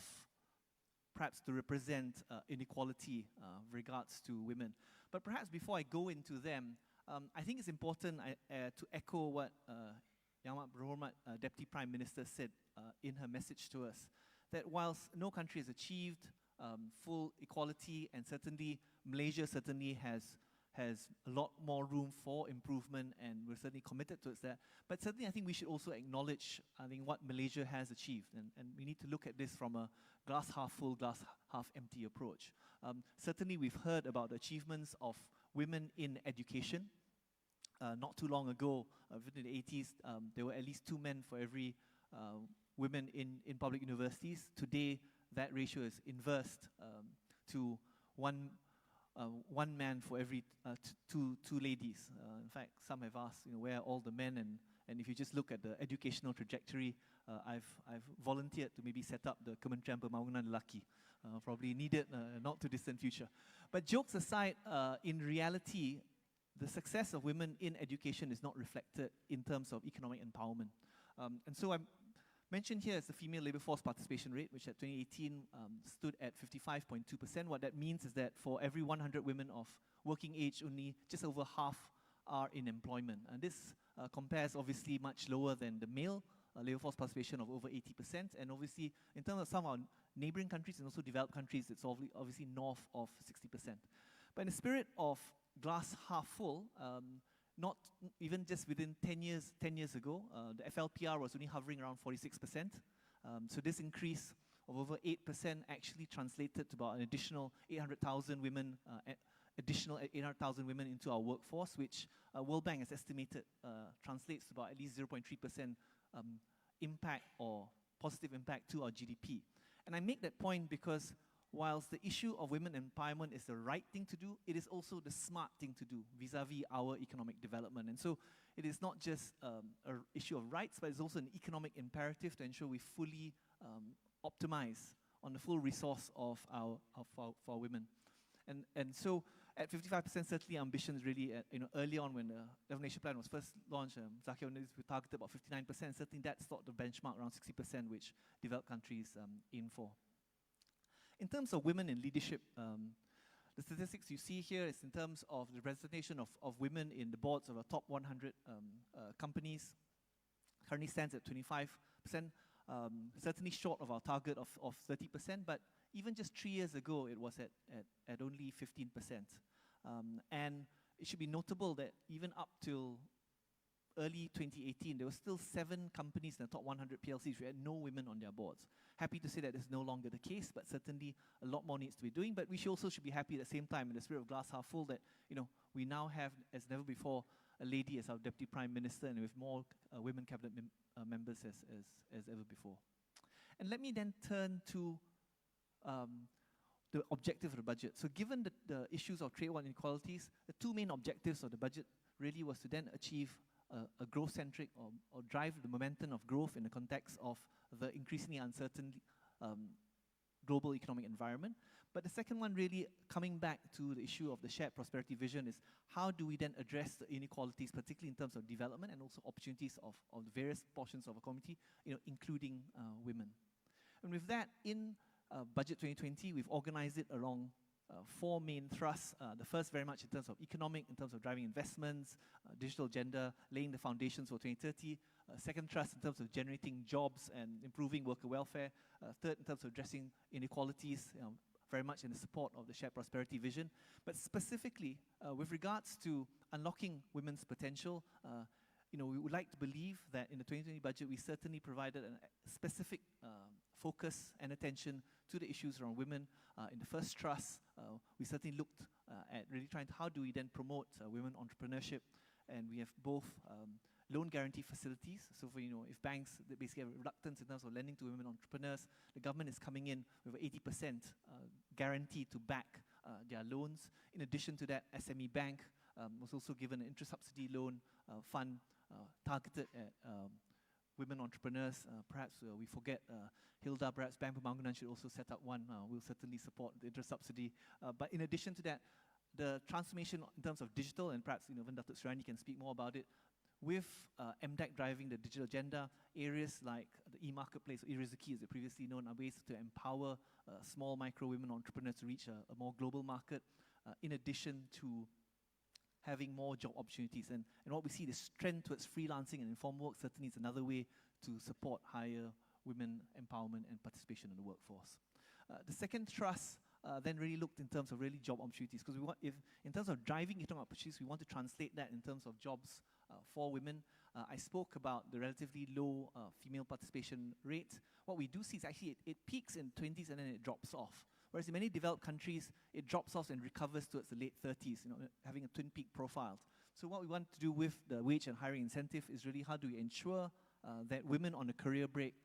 perhaps to represent inequality with regards to women. But perhaps before I go into them, I think it's important to echo what Yang Amat Berhormat Deputy Prime Minister said in her message to us, that whilst no country has achieved full equality, and certainly Malaysia certainly has a lot more room for improvement, and we're certainly committed towards that. But certainly I think we should also acknowledge, I think, what Malaysia has achieved, and we need to look at this from a glass half full, glass half empty approach. Certainly we've heard about the achievements of women in education. Not too long ago, in the 80s, there were at least 2 men for every women in public universities. Today, that ratio is inversed to one man for every two ladies. In fact, some have asked, where are all the men? And if you just look at the educational trajectory, I've volunteered to maybe set up the Kementerian Pembangunan Lelaki, probably needed not too distant future. But jokes aside, in reality, the success of women in education is not reflected in terms of economic empowerment. And so I'm mentioned here is the female labor force participation rate, which at 2018 stood at 55.2%. What that means is that for every 100 women of working age, only just over half are in employment. And this compares obviously much lower than the male labor force participation of over 80%. And obviously, in terms of some of our neighboring countries and also developed countries, it's obviously north of 60%. But in the spirit of glass half full, not even just within 10 years ago, the FLPR was only hovering around 46%. So this increase of over 8% actually translated to about an additional 800,000 women, into our workforce, which World Bank has estimated translates to about at least 0.3% impact or positive impact to our GDP. And I make that point because whilst the issue of women empowerment is the right thing to do, it is also the smart thing to do vis-a-vis our economic development. And so it is not just an issue of rights, but it's also an economic imperative to ensure we fully optimize on the full resource of our women. And so at 55%, certainly ambitions really, early on when the Development Plan was first launched, Zakia, we targeted about 59%. Certainly that's not the benchmark, around 60%, which developed countries aim for. In terms of women in leadership, the statistics you see here is in terms of the representation of women in the boards of our top 100 companies. Currently stands at 25%, certainly short of our target of 30%, but even just 3 years ago, it was at only 15%. And it should be notable that even up till early 2018, there were still 7 companies in the top 100 PLCs who had no women on their boards. Happy to say that is no longer the case, but certainly a lot more needs to be doing. But we also should be happy at the same time, in the spirit of glass half full, that we now have, as never before, a lady as our Deputy Prime Minister, and with more women cabinet members as ever before. And let me then turn to the objective of the budget. So given the issues of trade war inequalities, the 2 main objectives of the budget really was to then achieve a growth-centric or drive the momentum of growth in the context of the increasingly uncertain global economic environment, But the second one, really coming back to the issue of the shared prosperity vision, is how do we then address the inequalities, particularly in terms of development and also opportunities of the various portions of a community, including women. And with that, in Budget 2020, we've organized it along four main thrusts. The first very much in terms of economic, in terms of driving investments, digital agenda, laying the foundations for 2030. Second thrust in terms of generating jobs and improving worker welfare. Third in terms of addressing inequalities, very much in the support of the shared prosperity vision. But specifically, with regards to unlocking women's potential, we would like to believe that in the 2020 budget, we certainly provided a specific focus and attention to the issues around women. In the first trust, we certainly looked at really trying to how do we then promote women entrepreneurship, and we have both loan guarantee facilities. So for, if banks that basically have reluctance in terms of lending to women entrepreneurs, the government is coming in with 80% guarantee to back their loans. In addition to that, SME Bank was also given an interest subsidy loan fund targeted at women entrepreneurs. Perhaps we forget Hilda, perhaps Bank Pembangunan should also set up one. We'll certainly support the interest subsidy. But in addition to that, the transformation in terms of digital, and perhaps even Datuk Sriani can speak more about it, with MDEC driving the digital agenda, areas like the e-marketplace, e-Rezeki as it previously known, are ways to empower small micro women entrepreneurs to reach a more global market, in addition to having more job opportunities. And what we see, this trend towards freelancing and informal work certainly is another way to support higher women empowerment and participation in the workforce. The second thrust then really looked in terms of really job opportunities, because in terms of driving economic opportunities, we want to translate that in terms of jobs for women. I spoke about the relatively low female participation rate. What we do see is actually it peaks in 20s and then it drops off. Whereas in many developed countries, it drops off and recovers towards the late 30s, having a twin peak profile. So what we want to do with the wage and hiring incentive is really how do we ensure that women on a career break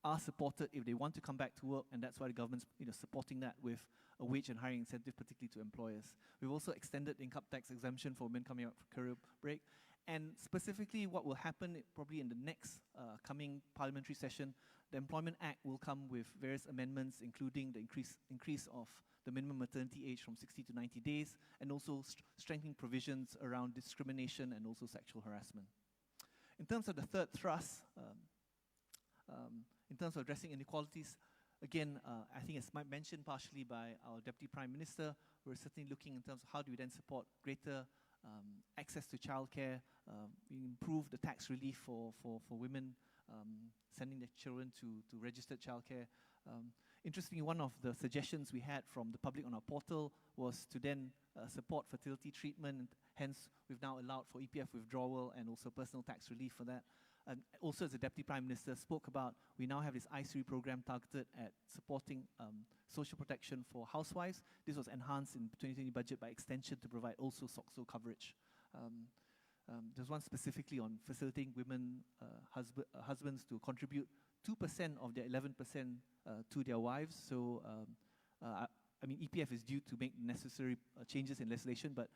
are supported if they want to come back to work, and that's why the government's supporting that with a wage and hiring incentive, particularly to employers. We've also extended income tax exemption for women coming out for career break. And specifically what will happen probably in the next coming parliamentary session, the Employment Act will come with various amendments, including the increase of the minimum maternity age from 60 to 90 days, and also strengthening provisions around discrimination and also sexual harassment. In terms of the third thrust, in terms of addressing inequalities, again, I think it's mentioned partially by our Deputy Prime Minister, we're certainly looking in terms of how do we then support greater access to childcare, improve the tax relief for women, sending their children to registered childcare. Interestingly, one of the suggestions we had from the public on our portal was to then support fertility treatment. Hence, we've now allowed for EPF withdrawal and also personal tax relief for that. And also, as the Deputy Prime Minister spoke about, we now have this I3 program targeted at supporting social protection for housewives. This was enhanced in the 2020 budget by extension to provide also SOCSO coverage. There's one specifically on facilitating women husbands to contribute 2% of their 11% to their wives. So, I mean, EPF is due to make necessary changes in legislation, but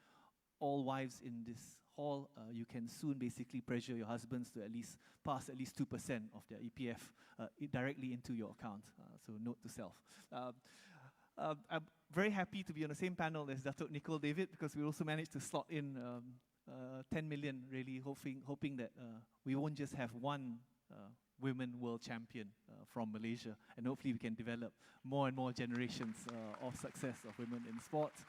all wives in this hall, you can soon basically pressure your husbands to at least pass at least 2% of their EPF directly into your account. So note to self. I'm very happy to be on the same panel as Datuk Nicole David, because we also managed to slot in 10 million, really hoping that we won't just have one women world champion from Malaysia, and hopefully we can develop more and more generations of success of women in sports.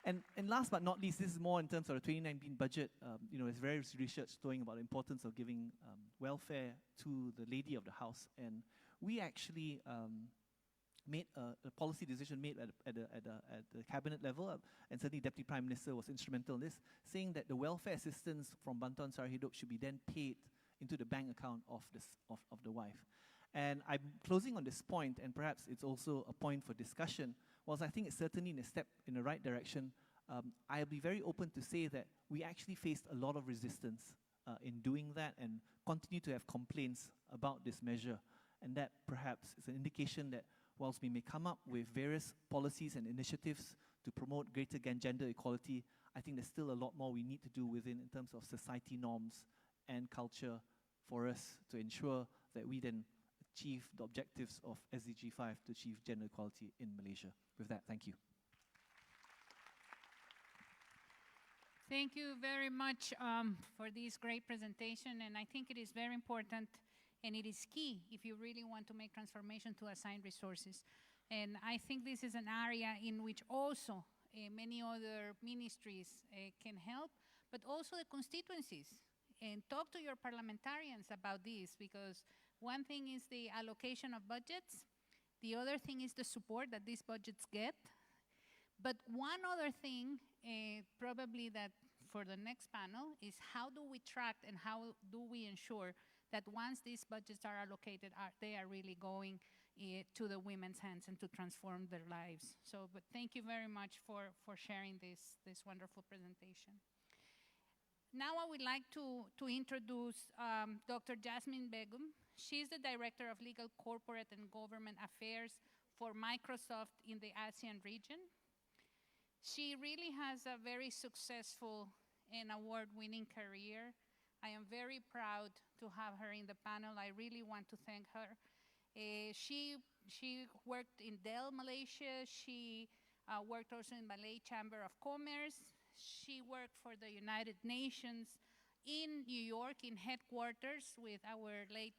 And last but not least, this is more in terms of the 2019 budget. There's various research showing about the importance of giving welfare to the lady of the house, and we actually made a policy decision made at the cabinet level, and certainly Deputy Prime Minister was instrumental in this, saying that the welfare assistance from Bantuan Sara Hidup should be then paid into the bank account of the wife. And I'm closing on this point, and perhaps it's also a point for discussion. Whilst I think it's certainly a step in the right direction, I'll be very open to say that we actually faced a lot of resistance in doing that, and continue to have complaints about this measure. And that perhaps is an indication that whilst we may come up with various policies and initiatives to promote greater gender equality, I think there's still a lot more we need to do within in terms of society norms and culture for us to ensure that we then achieve the objectives of SDG 5 to achieve gender equality in Malaysia. With that, thank you. Thank you very much for this great presentation, and I think it is very important and it is key if you really want to make transformation to assign resources. And I think this is an area in which also many other ministries can help, but also the constituencies. And talk to your parliamentarians about this, because one thing is the allocation of budgets, the other thing is the support that these budgets get. But one other thing, probably that for the next panel, is how do we track and how do we ensure that once these budgets are allocated, they are really going to the women's hands and to transform their lives. So, but thank you very much for sharing this wonderful presentation. Now I would like to introduce Dr. Jasmine Begum. She's the Director of Legal, Corporate, and Government Affairs for Microsoft in the ASEAN region. She really has a very successful and award-winning career. I am very proud to have her in the panel. I really want to thank her. She worked in Dell, Malaysia. She worked also in Malay Chamber of Commerce. She worked for the United Nations in New York in headquarters with our late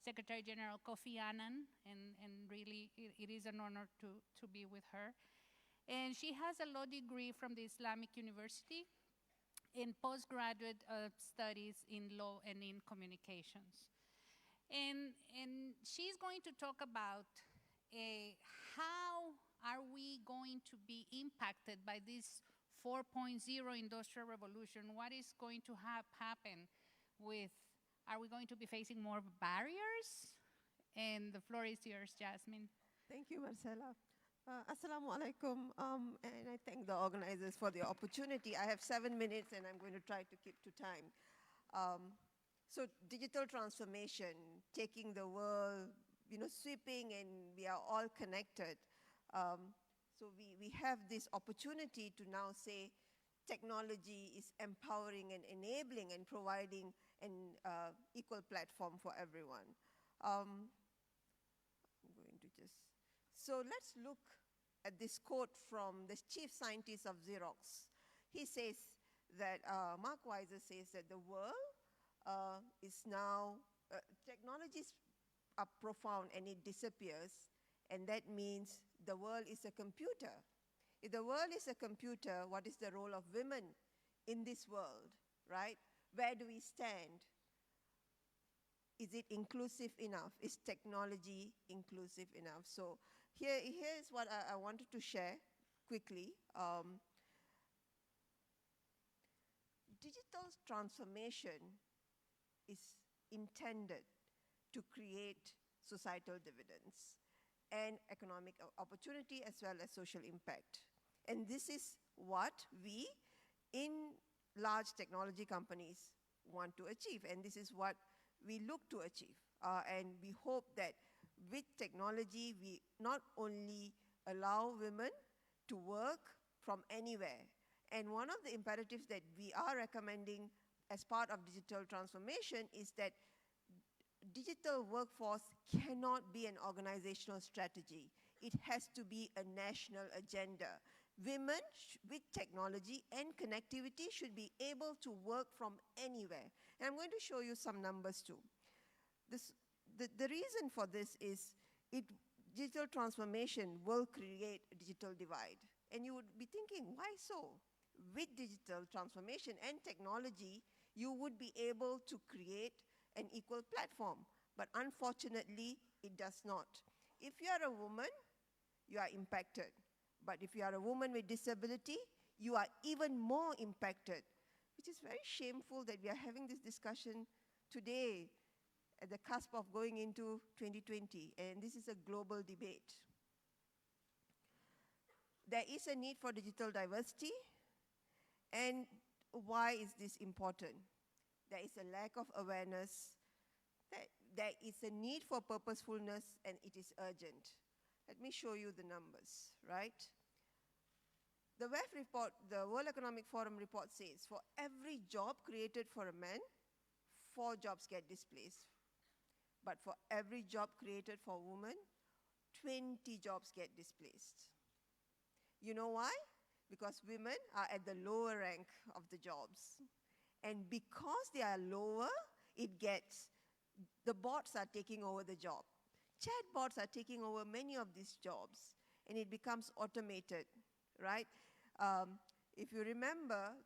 Secretary General Kofi Annan, and really it is an honor to be with her. And she has a law degree from the Islamic University in postgraduate studies in law and in communications. And she's going to talk about how are we going to be impacted by this 4.0 industrial revolution. What is going to happen with, are we going to be facing more barriers? And the floor is yours, Jasmine. Thank you, Marcela. Assalamu alaikum, and I thank the organizers for the opportunity. I have 7 minutes and I'm going to try to keep to time. So digital transformation, taking the world, sweeping, and we are all connected. So we have this opportunity to now say technology is empowering and enabling and providing an equal platform for everyone. I'm going to just, so let's look at this quote from the chief scientist of Xerox. He says that, Mark Weiser says that the world is now, technologies are profound and it disappears, and that means the world is a computer. If the world is a computer, what is the role of women in this world, right? Where do we stand? Is it inclusive enough? Is technology inclusive enough? So here's what I wanted to share quickly. Digital transformation is intended to create societal dividends and economic opportunity as well as social impact. And this is what we in large technology companies want to achieve, and this is what we look to achieve. And we hope that with technology, we not only allow women to work from anywhere, and one of the imperatives that we are recommending as part of digital transformation is that digital workforce cannot be an organizational strategy. It has to be a national agenda. Women with technology and connectivity should be able to work from anywhere. And I'm going to show you some numbers too. The reason for this is digital transformation will create a digital divide. And you would be thinking, why so? With digital transformation and technology, you would be able to create an equal platform. But unfortunately, it does not. If you are a woman, you are impacted. But if you are a woman with disability, you are even more impacted, which is very shameful that we are having this discussion today at the cusp of going into 2020, and this is a global debate. There is a need for digital diversity, and why is this important? There is a lack of awareness, there is a need for purposefulness, and it is urgent. Let me show you the numbers, right? The WEF report, the World Economic Forum report says, for every job created for a man, 4 jobs get displaced. but for every job created for women, 20 jobs get displaced. You know why? Because women are at the lower rank of the jobs. And because they are lower, the bots are taking over the job. Chatbots are taking over many of these jobs, and it becomes automated, right? If you remember,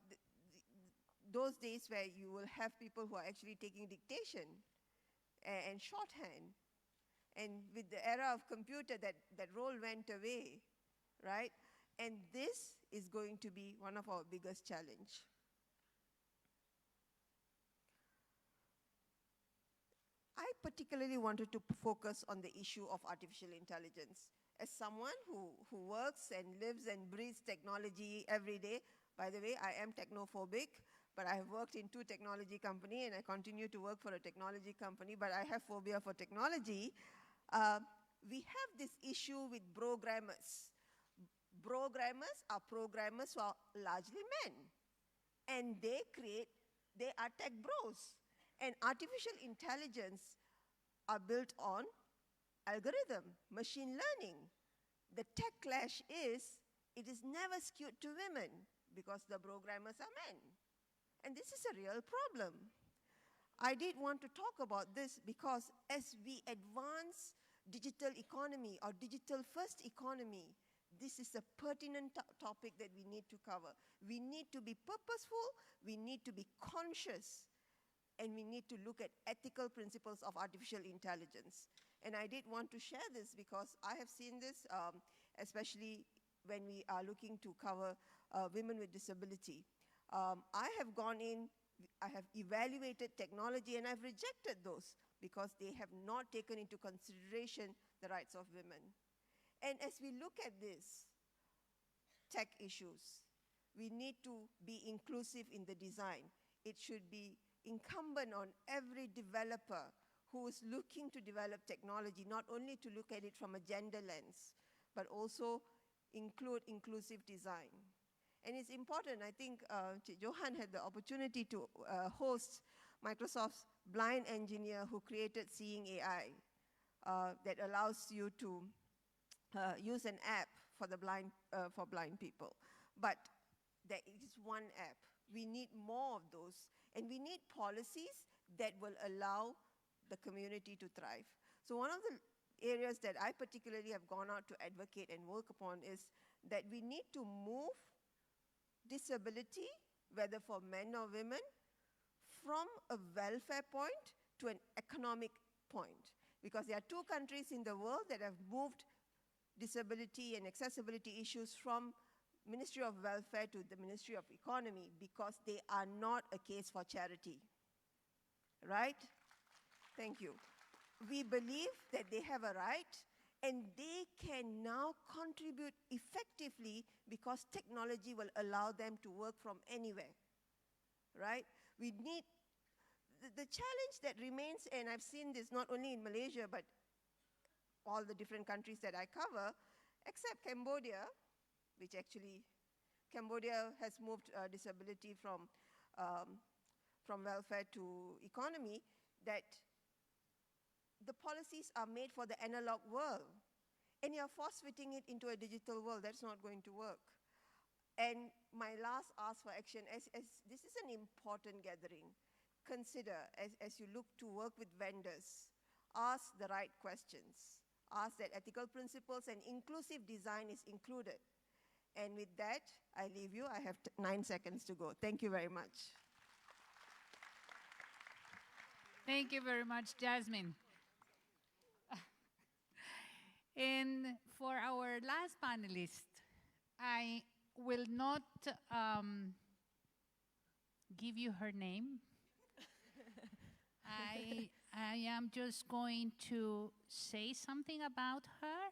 those days where you will have people who are actually taking dictation and shorthand, and with the era of computer, that role went away, right? And this is going to be one of our biggest challenge. I particularly wanted to focus on the issue of artificial intelligence. As someone who works and lives and breathes technology every day, by the way, I am technophobic, but I have worked in 2 technology companies and I continue to work for a technology company, but I have phobia for technology. We have this issue with programmers. Programmers are programmers who are largely men, and they are tech bros. And artificial intelligence are built on algorithm, machine learning. The tech clash is, it is never skewed to women because the programmers are men. And this is a real problem. I did want to talk about this because as we advance digital economy or digital first economy, this is a pertinent topic that we need to cover. We need to be purposeful, we need to be conscious, and we need to look at ethical principles of artificial intelligence. And I did want to share this because I have seen this, especially when we are looking to cover women with disability. I have gone in, I have evaluated technology, and I've rejected those because they have not taken into consideration the rights of women. And as we look at this tech issues, we need to be inclusive in the design. It should be incumbent on every developer who is looking to develop technology, not only to look at it from a gender lens, but also include inclusive design. And it's important, I think Johan had the opportunity to host Microsoft's blind engineer who created Seeing AI that allows you to use an app for blind people. But there is one app. We need more of those. And we need policies that will allow the community to thrive. So one of the areas that I particularly have gone out to advocate and work upon is that we need to move disability, whether for men or women, from a welfare point to an economic point. Because there are 2 countries in the world that have moved disability and accessibility issues from Ministry of Welfare to the Ministry of Economy because they are not a case for charity, right? Thank you. We believe that they have a right and they can now contribute effectively because technology will allow them to work from anywhere, right? We need, the challenge that remains, and I've seen this not only in Malaysia, but all the different countries that I cover, except Cambodia, which actually, Cambodia has moved disability from welfare to economy, that the policies are made for the analog world. And you're force-fitting it into a digital world. That's not going to work. And my last ask for action, as this is an important gathering, consider, as you look to work with vendors, ask the right questions. Ask that ethical principles and inclusive design is included. And with that, I leave you. I have 9 seconds to go. Thank you very much. Thank you very much, Jasmine. And for our last panelist, I will not give you her name. I am just going to say something about her,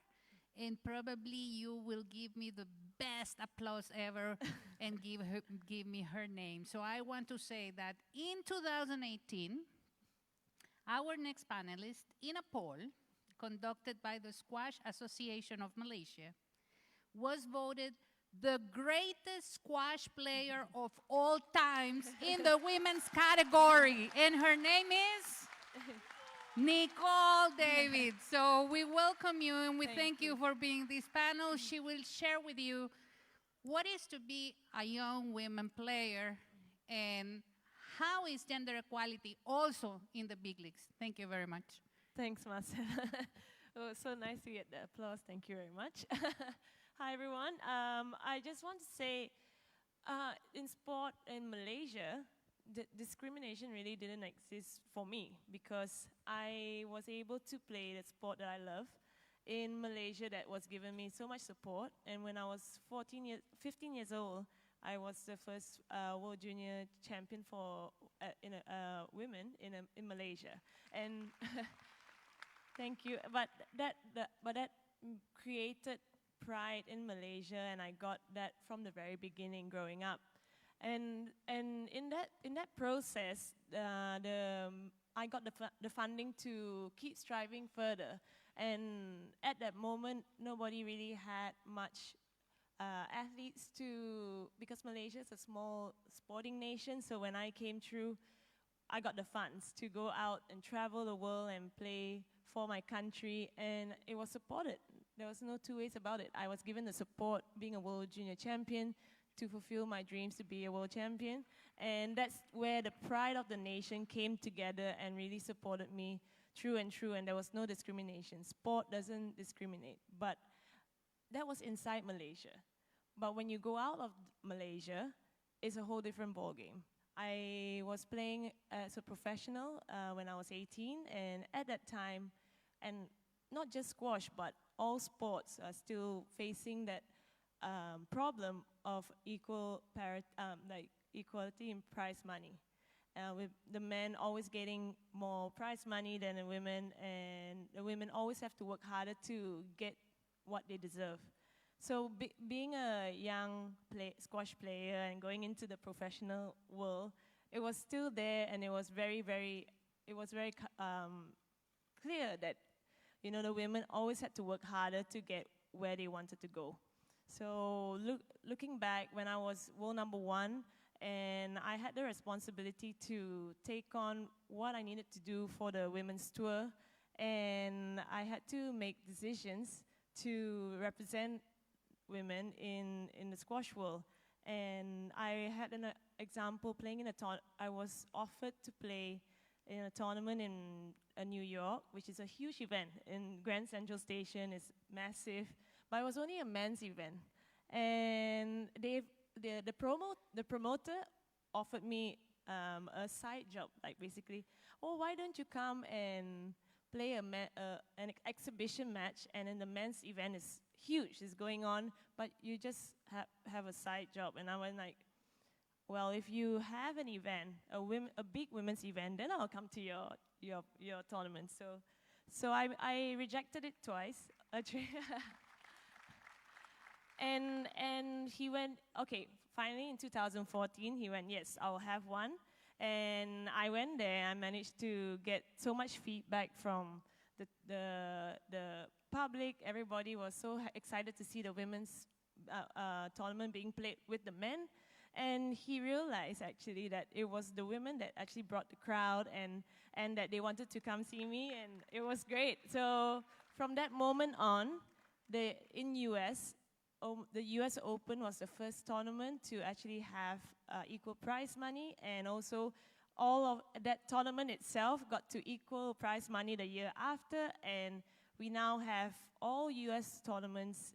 and probably you will give me the best applause ever and give me her name. So I want to say that in 2018, our next panelist, in a poll conducted by the Squash Association of Malaysia, was voted the greatest squash player of all times in the women's category. And her name is Nicole David. So we welcome you and we thank you you. for being this panel. She will share with you what is to be a young women player and how is gender equality also in the big leagues. Thank you very much. Thanks, Marcella. Oh, so nice to get the applause. Thank you very much. Hi, everyone. I just want to say, in sport in Malaysia, discrimination really didn't exist for me because I was able to play the sport that I love in Malaysia that was giving me so much support. And when I was 15 years old, I was the first World Junior champion for women in Malaysia. And thank you. But that created pride in Malaysia, and I got that from the very beginning growing up. And in that process, I got the funding to keep striving further. And at that moment, nobody really had much athletes because Malaysia is a small sporting nation. So when I came through, I got the funds to go out and travel the world and play for my country, and it was supported. There was no two ways about it. I was given the support, being a World Junior champion, to fulfill my dreams to be a world champion. And that's where the pride of the nation came together and really supported me through and through, and there was no discrimination. Sport doesn't discriminate, but that was inside Malaysia. But when you go out of Malaysia, it's a whole different ballgame. I was playing as a professional when I was 18, and at that time, and not just squash, but all sports are still facing that problem of equality in prize money. With the men always getting more prize money than the women, and the women always have to work harder to get what they deserve. So being a young squash player and going into the professional world, it was still there, and it was very clear that the women always had to work harder to get where they wanted to go. So looking back, when I was world number one, and I had the responsibility to take on what I needed to do for the women's tour, and I had to make decisions to represent women in the squash world. And I had an example playing in I was offered to play in a tournament in New York, which is a huge event in Grand Central Station. It's massive, but it was only a men's event. And the promoter offered me a side job, like basically, why don't you come and play an exhibition match, and then the men's event is huge, it's going on, but you just have a side job. And I went like, well, if you have an event, a big women's event, then I'll come to your tournament. So I rejected it twice. And he went, okay, finally in 2014, he went, yes, I'll have one. And I went there. I managed to get so much feedback from the public. Everybody was so excited to see the women's tournament being played with the men. And he realized actually that it was the women that actually brought the crowd, and that they wanted to come see me, and it was great. So from that moment on, in US, the US Open was the first tournament to actually have equal prize money, and also all of that tournament itself got to equal prize money the year after, and we now have all US tournaments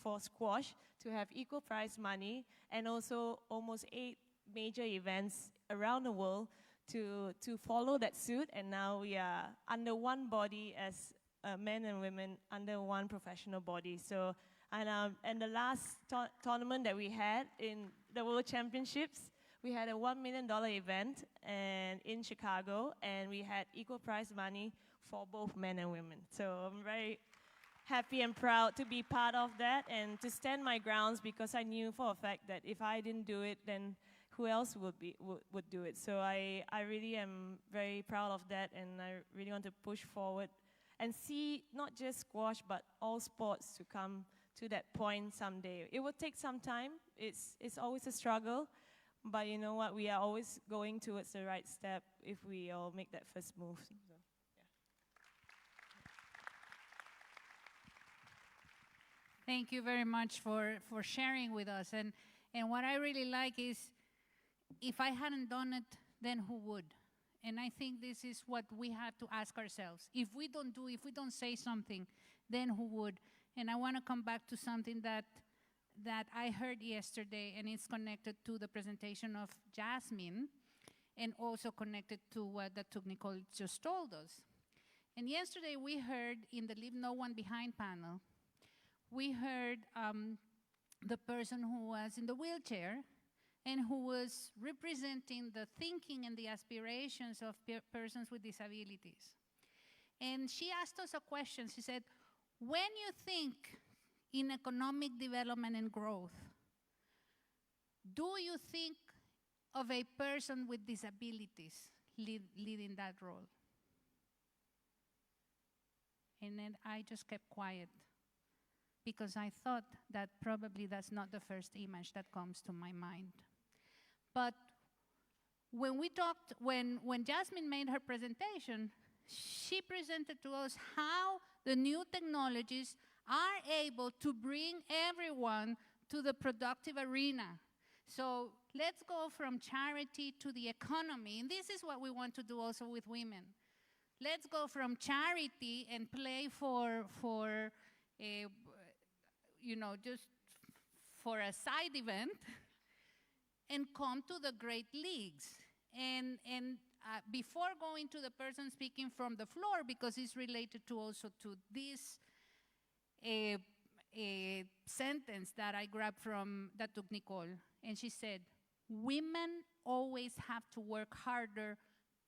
for squash to have equal prize money, and also almost 8 major events around the world to follow that suit, and now we are under one body as men and women under one professional body. So, and the last tournament that we had in the World Championships, we had a $1 million event in Chicago, and we had equal prize money for both men and women. So I'm very happy and proud to be part of that and to stand my grounds, because I knew for a fact that if I didn't do it, then who else would do it? So I really am very proud of that, and I really want to push forward and see not just squash, but all sports to come to that point someday. It will take some time. It's always a struggle, But you know what? We are always going towards the right step if we all make that first move. So, yeah. Thank you very much for sharing with us. And what I really like is, if I hadn't done it, then who would? And I think this is what we have to ask ourselves. If we don't say something, then who would? And I want to come back to something that I heard yesterday, and it's connected to the presentation of Jasmine, and also connected to what Dr. Nicole just told us. And yesterday we heard in the Leave No One Behind panel, we heard the person who was in the wheelchair and who was representing the thinking and the aspirations of persons with disabilities. And she asked us a question. She said, when you think in economic development and growth, do you think of a person with disabilities leading that role? And then I just kept quiet, because I thought that probably that's not the first image that comes to my mind. But when we talked, when Jasmine made her presentation, she presented to us how the new technologies are able to bring everyone to the productive arena. So let's go from charity to the economy. And this is what we want to do also with women. Let's go from charity and play for just for a side event, and come to the great leagues. And before going to the person speaking from the floor, because it's related to also to this a sentence that I grabbed from that took Nicole, and she said, women always have to work harder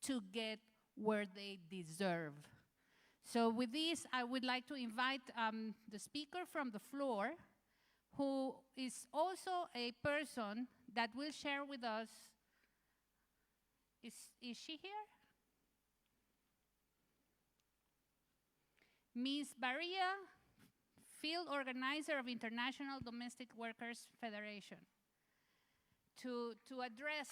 to get where they deserve. So with this, I would like to invite the speaker from the floor, who is also a person that will share with us. Is she here? Ms. Barria, field organizer of International Domestic Workers Federation, to address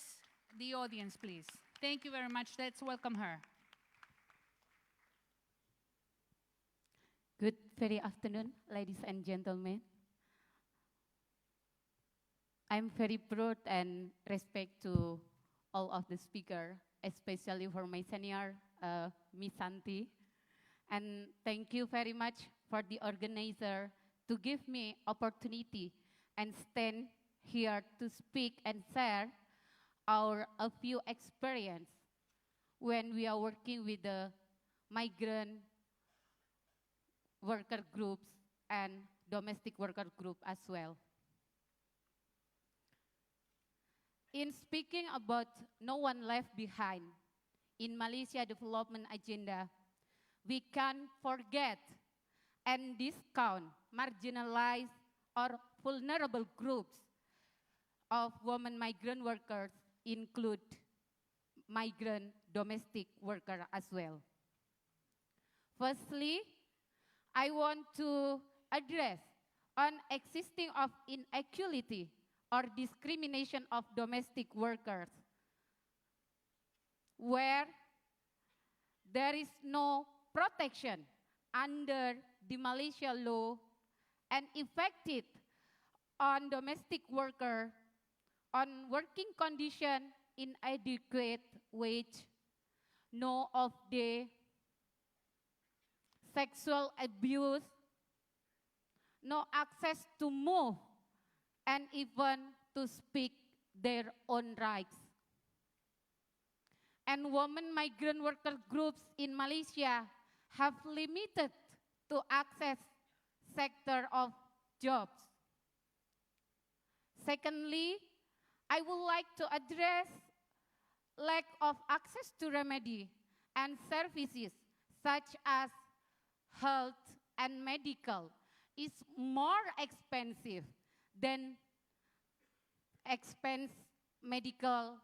the audience, please. Thank you very much. Let's welcome her. Good very afternoon, ladies and gentlemen. I'm very proud and respect to all of the speakers, especially for my senior, Miss Santi. And thank you very much for the organizer to give me opportunity and stand here to speak and share a few experience when we are working with the migrant worker groups and domestic worker group as well. In speaking about no one left behind in Malaysia development agenda, we can't forget and discount marginalized or vulnerable groups of women migrant workers, include migrant domestic worker as well. Firstly, I want to address on existing of inequality or discrimination of domestic workers, where there is no protection under the Malaysia law and affected on domestic worker on working condition, inadequate wage, no off-day, sexual abuse, no access to move, and even to speak their own rights. And women migrant worker groups in Malaysia have limited to access sector of jobs. Secondly, I would like to address lack of access to remedy and services such as health and medical is more expensive than medical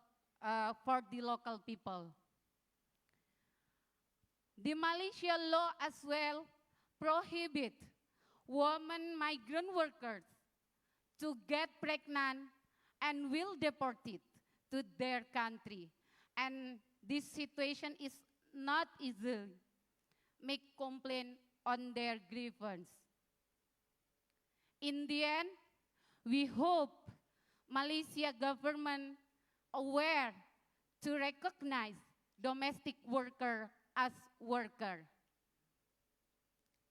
for the local people. The Malaysia law as well prohibit women migrant workers to get pregnant and will deport it to their country. And this situation is not easy. Make complaint on their grievance. In the end, we hope Malaysia government aware to recognize domestic worker as worker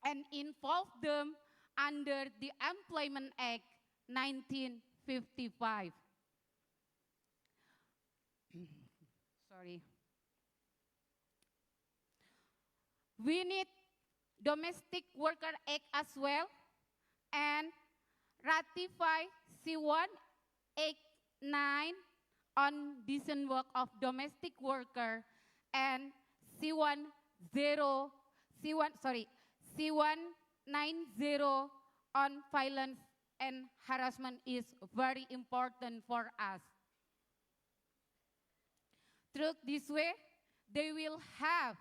and involve them under the Employment Act 1955. Sorry. We need Domestic Worker Act as well and ratify C-189 on decent work of domestic worker and C-190 on violence and harassment is very important for us. Through this way, they will have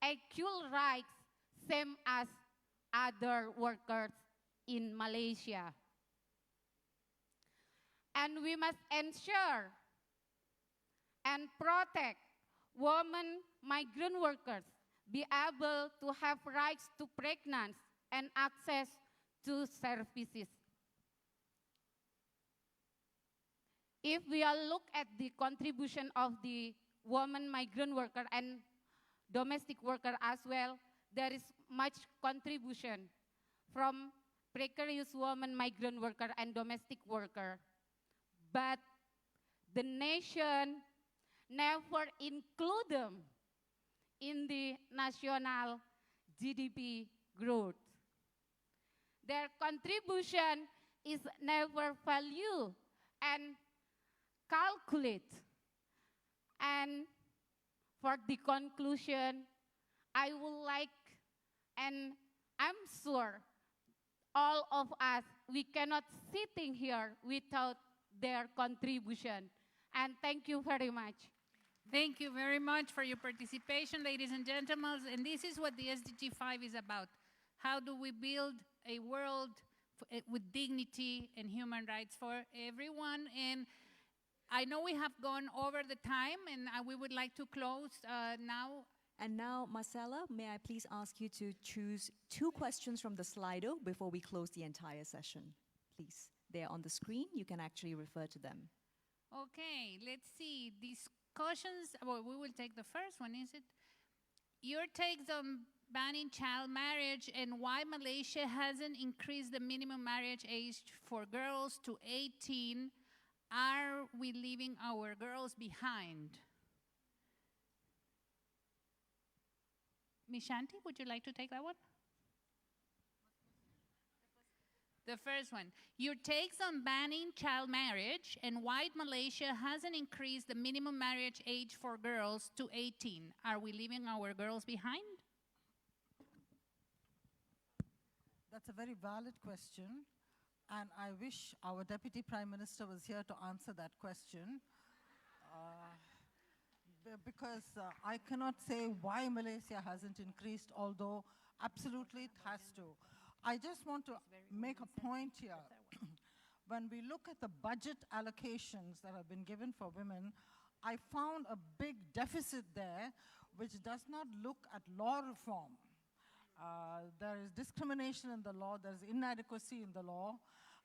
equal rights same as other workers in Malaysia. And we must ensure and protect women migrant workers be able to have rights to pregnancy and access to services. If we look at the contribution of the woman migrant worker and domestic worker as well, there is much contribution from precarious woman migrant worker and domestic worker. But the nation never include them in the national GDP growth. Their contribution is never valued and calculated. And for the conclusion, I would like, and I'm sure all of us, we cannot sitting here without their contribution. And thank you very much. Thank you very much for your participation, ladies and gentlemen. And this is what the SDG 5 is about. How do we build a world with dignity and human rights for everyone? And I know we have gone over the time, and we would like to close now. And now, Marcella, may I please ask you to choose 2 questions from the Slido before we close the entire session, please. They're on the screen. You can actually refer to them. Okay, let's see. Discussions, well, we will take the first one, is it? Your takes on banning child marriage and why Malaysia hasn't increased the minimum marriage age for girls to 18. Are we leaving our girls behind? Ms. Shanti, would you like to take that one? The first one. Your takes on banning child marriage and why Malaysia hasn't increased the minimum marriage age for girls to 18. Are we leaving our girls behind? That's a very valid question. And I wish our Deputy Prime Minister was here to answer that question. Because I cannot say why Malaysia hasn't increased, although absolutely it has to. I just want to make a point here. When we look at the budget allocations that have been given for women, I found a big deficit there which does not look at law reform. There is discrimination in the law, there's inadequacy in the law,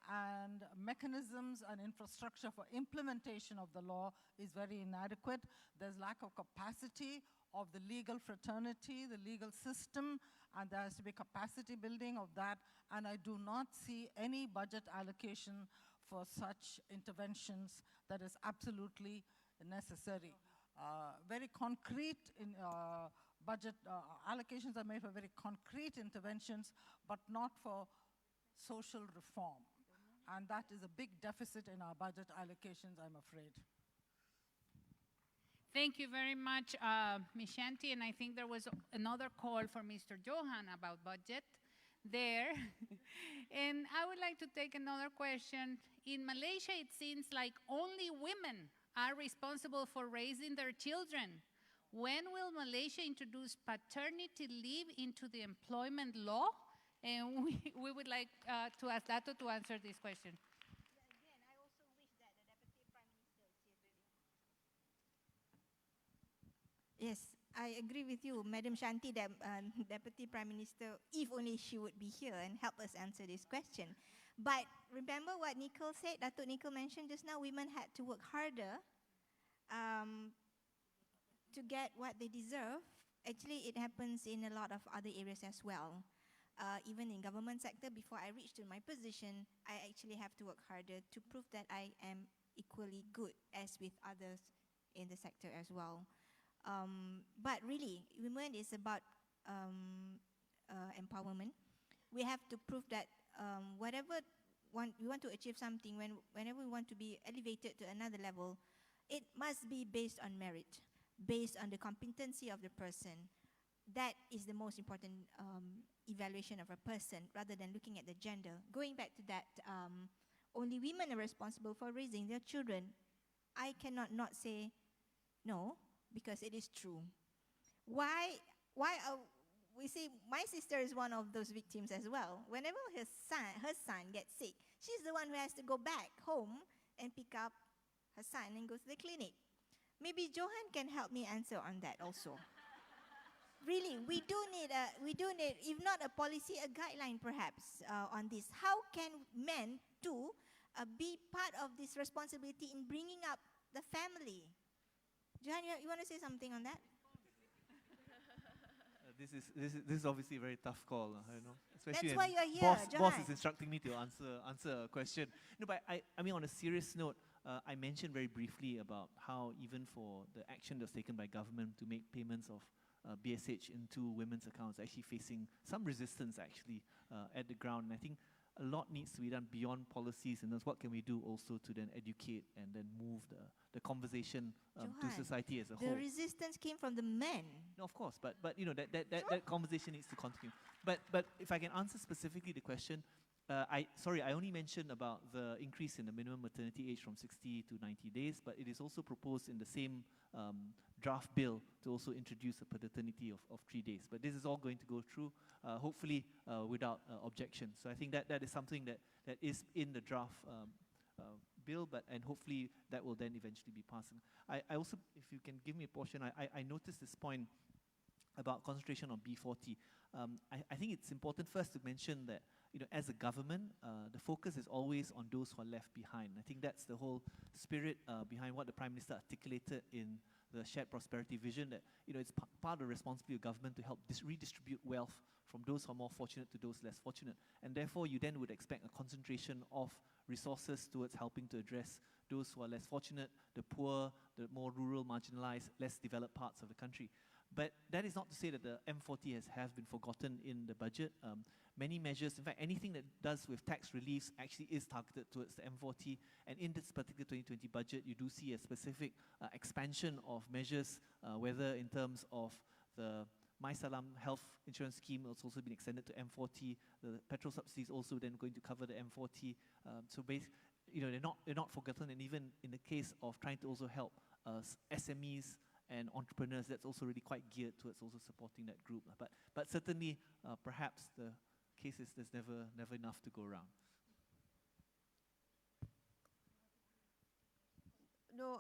and mechanisms and infrastructure for implementation of the law is very inadequate. There's lack of capacity of the legal fraternity, the legal system, and there has to be capacity building of that, and I do not see any budget allocation for such interventions that is absolutely necessary. Very concrete budget allocations are made for very concrete interventions, but not for social reform. And that is a big deficit in our budget allocations, I'm afraid. Thank you very much, Ms. Shanti, and I think there was another call for Mr. Johan about budget there. And I would like to take another question. In Malaysia, it seems like only women are responsible for raising their children. When will Malaysia introduce paternity leave into the employment law? And we would like to ask Dato to answer this question. Again, I also wish that the Deputy Prime Minister is here today. Yes, I agree with you, Madam Shanti, Deputy Prime Minister, if only she would be here and help us answer this question. But remember what Nicole said, Datuk Nicole mentioned just now, women had to work harder to get what they deserve. Actually, it happens in a lot of other areas as well. Even in government sector, before I reach to my position, I actually have to work harder to prove that I am equally good as with others in the sector as well. But really, women is about empowerment. We have to prove that whatever we want to achieve something, whenever we want to be elevated to another level, it must be based on merit, based on the competency of the person. That is the most important evaluation of a person, rather than looking at the gender. Going back to that, only women are responsible for raising their children. I cannot not say no, because it is true. Why we see my sister is one of those victims as well. Whenever her son gets sick, she's the one who has to go back home and pick up her son and go to the clinic. Maybe Johan can help me answer on that also. Really, we do need, if not a policy, a guideline perhaps on this. How can men too be part of this responsibility in bringing up the family? Johan, you want to say something on that? This is obviously a very tough call, especially That's why you're here, boss Johan. is instructing me to answer a question. No, but I mean, on a serious note, I mentioned very briefly about how even for the action that's taken by government to make payments of BSH into women's accounts, actually facing some resistance actually at the ground. And I think a lot needs to be done beyond policies, and that's what can we do also to then educate and then move the conversation to society as a whole. The resistance came from the men. No, of course, but that conversation needs to continue. But if I can answer specifically the question, I only mentioned about the increase in the minimum maternity age from 60 to 90 days, but it is also proposed in the same draft bill to also introduce a paternity of 3 days. But this is all going to go through, hopefully without objection. So I think that is something that is in the draft bill, and hopefully that will then eventually be passed. I also, if you can give me a portion, I noticed this point about concentration on B40. I think it's important first to mention that, as a government, the focus is always on those who are left behind. I think that's the whole spirit behind what the Prime Minister articulated in the shared prosperity vision, that it's part of the responsibility of government to help redistribute wealth from those who are more fortunate to those less fortunate. And therefore, you then would expect a concentration of resources towards helping to address those who are less fortunate, the poor, the more rural, marginalized, less developed parts of the country. But that is not to say that the M40 has been forgotten in the budget. Many measures, in fact, anything that does with tax reliefs actually is targeted towards the M40. And in this particular 2020 budget, you do see a specific expansion of measures, whether in terms of the My Salam health insurance scheme, it's also been extended to M40. The petrol subsidies also then going to cover the M40. They're not forgotten. And even in the case of trying to also help SMEs and entrepreneurs, that's also really quite geared towards also supporting that group. But certainly, perhaps the case is there's never enough to go around. No,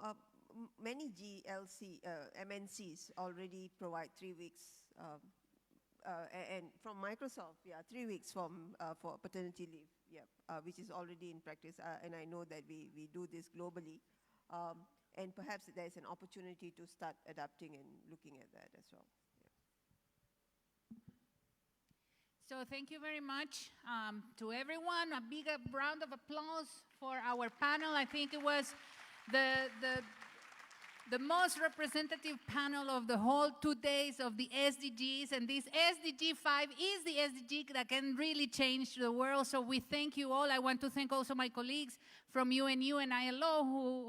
many MNCs already provide 3 weeks, and from Microsoft, 3 weeks for paternity leave, which is already in practice, and I know that we do this globally. And perhaps there's an opportunity to start adapting and looking at that as well. So thank you very much to everyone. A big round of applause for our panel. I think it was the most representative panel of the whole 2 days of the SDGs, and this SDG 5 is the SDG that can really change the world. So we thank you all. I want to thank also my colleagues from UNU and ILO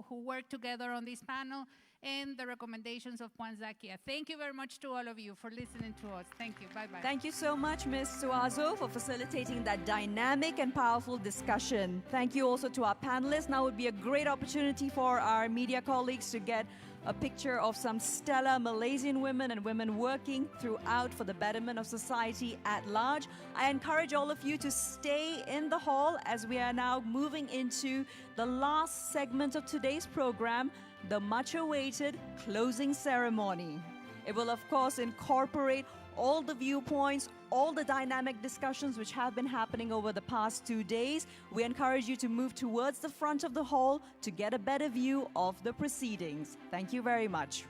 who worked together on this panel, and the recommendations of Puan Zakia. Thank you very much to all of you for listening to us. Thank you. Bye-bye. Thank you so much, Ms. Suazo, for facilitating that dynamic and powerful discussion. Thank you also to our panelists. Now would be a great opportunity for our media colleagues to get a picture of some stellar Malaysian women and women working throughout for the betterment of society at large. I encourage all of you to stay in the hall as we are now moving into the last segment of today's program, the much-awaited closing ceremony. It will, of course, incorporate all the viewpoints, all the dynamic discussions which have been happening over the past 2 days. We encourage you to move towards the front of the hall to get a better view of the proceedings. Thank you very much.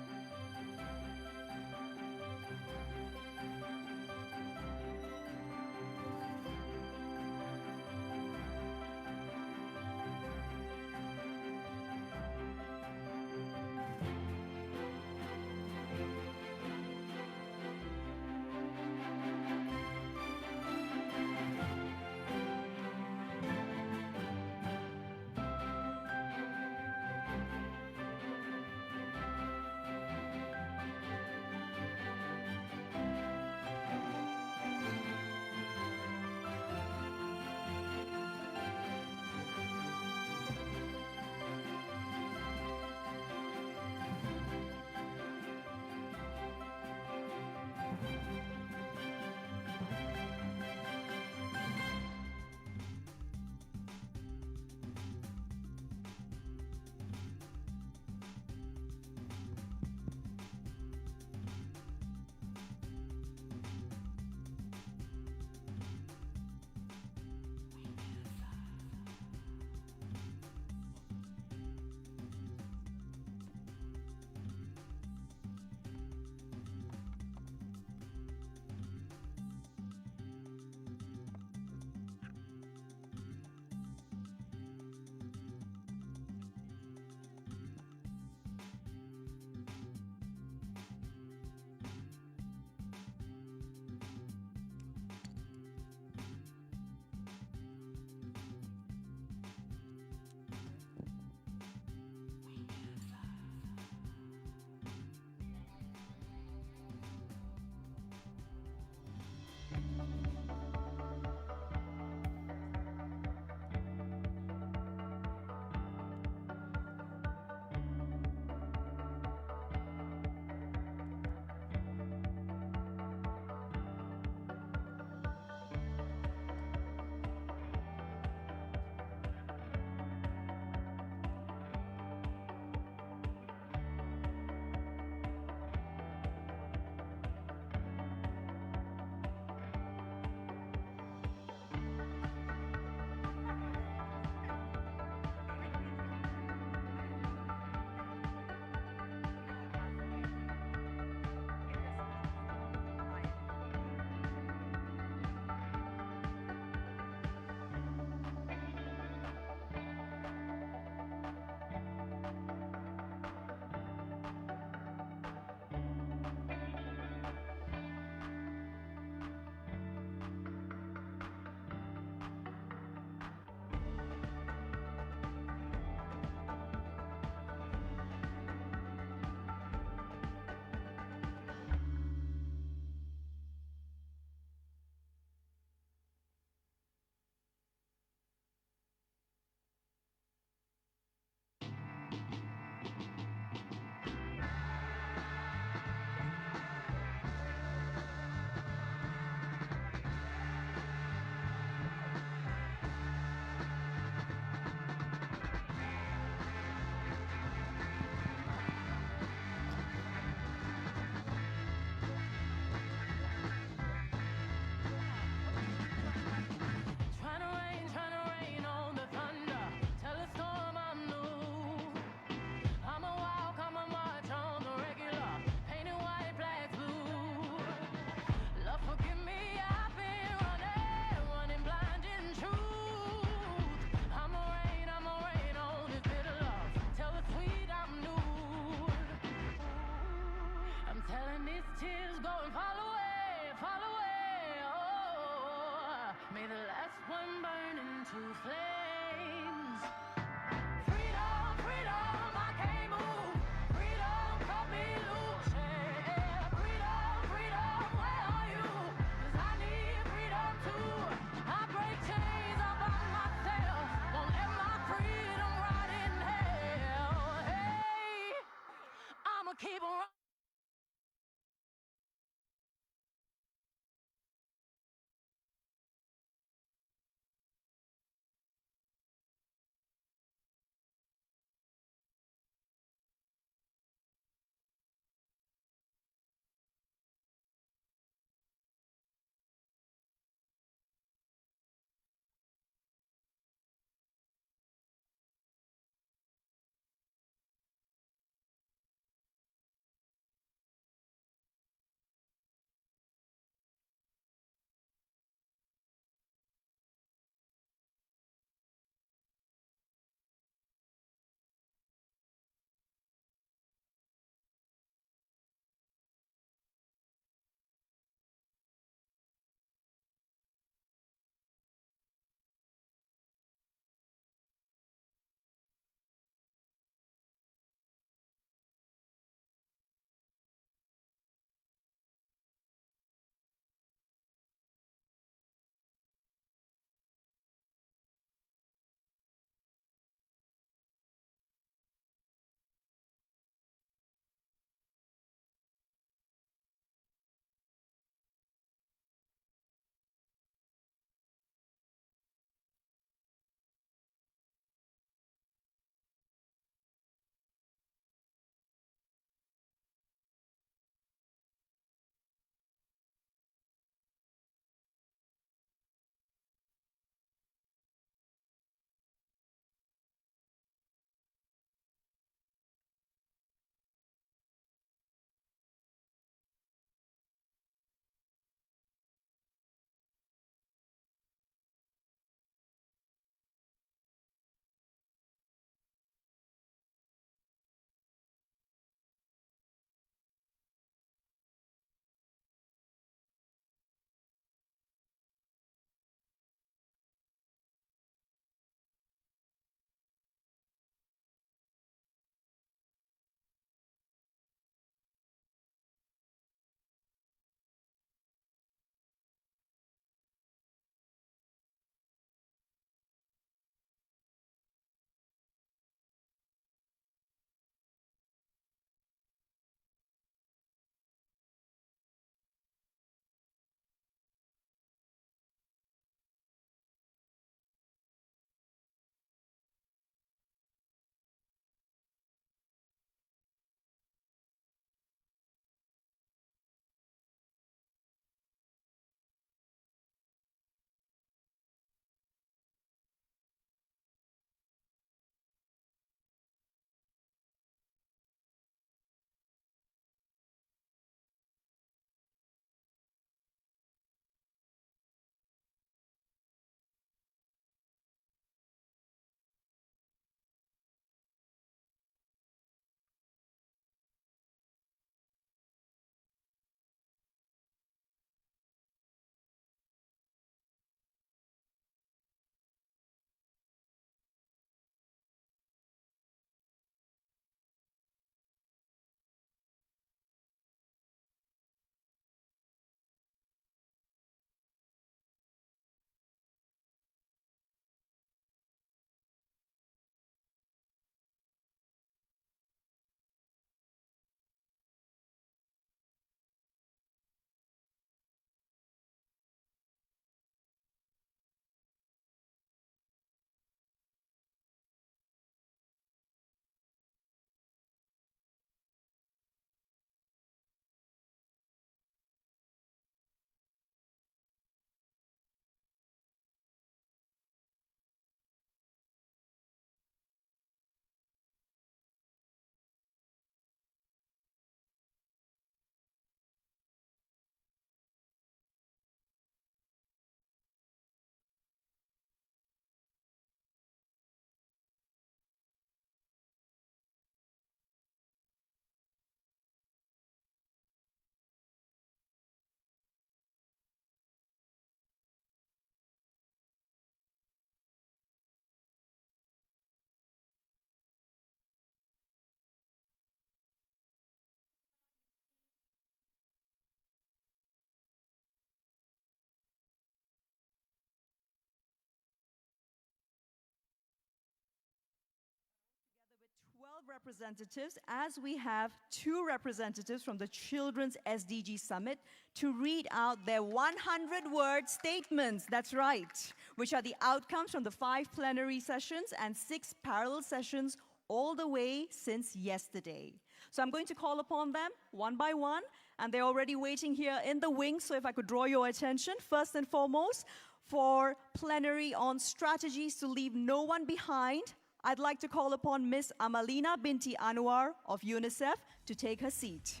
of representatives as we have two representatives from the Children's SDG Summit to read out their 100-word statements, that's right, which are the outcomes from the 5 plenary sessions and 6 parallel sessions all the way since yesterday. So I'm going to call upon them one by one, and they're already waiting here in the wings, so if I could draw your attention, first and foremost, for plenary on strategies to leave no one behind, I'd like to call upon Ms. Amalina Binti Anwar of UNICEF to take her seat.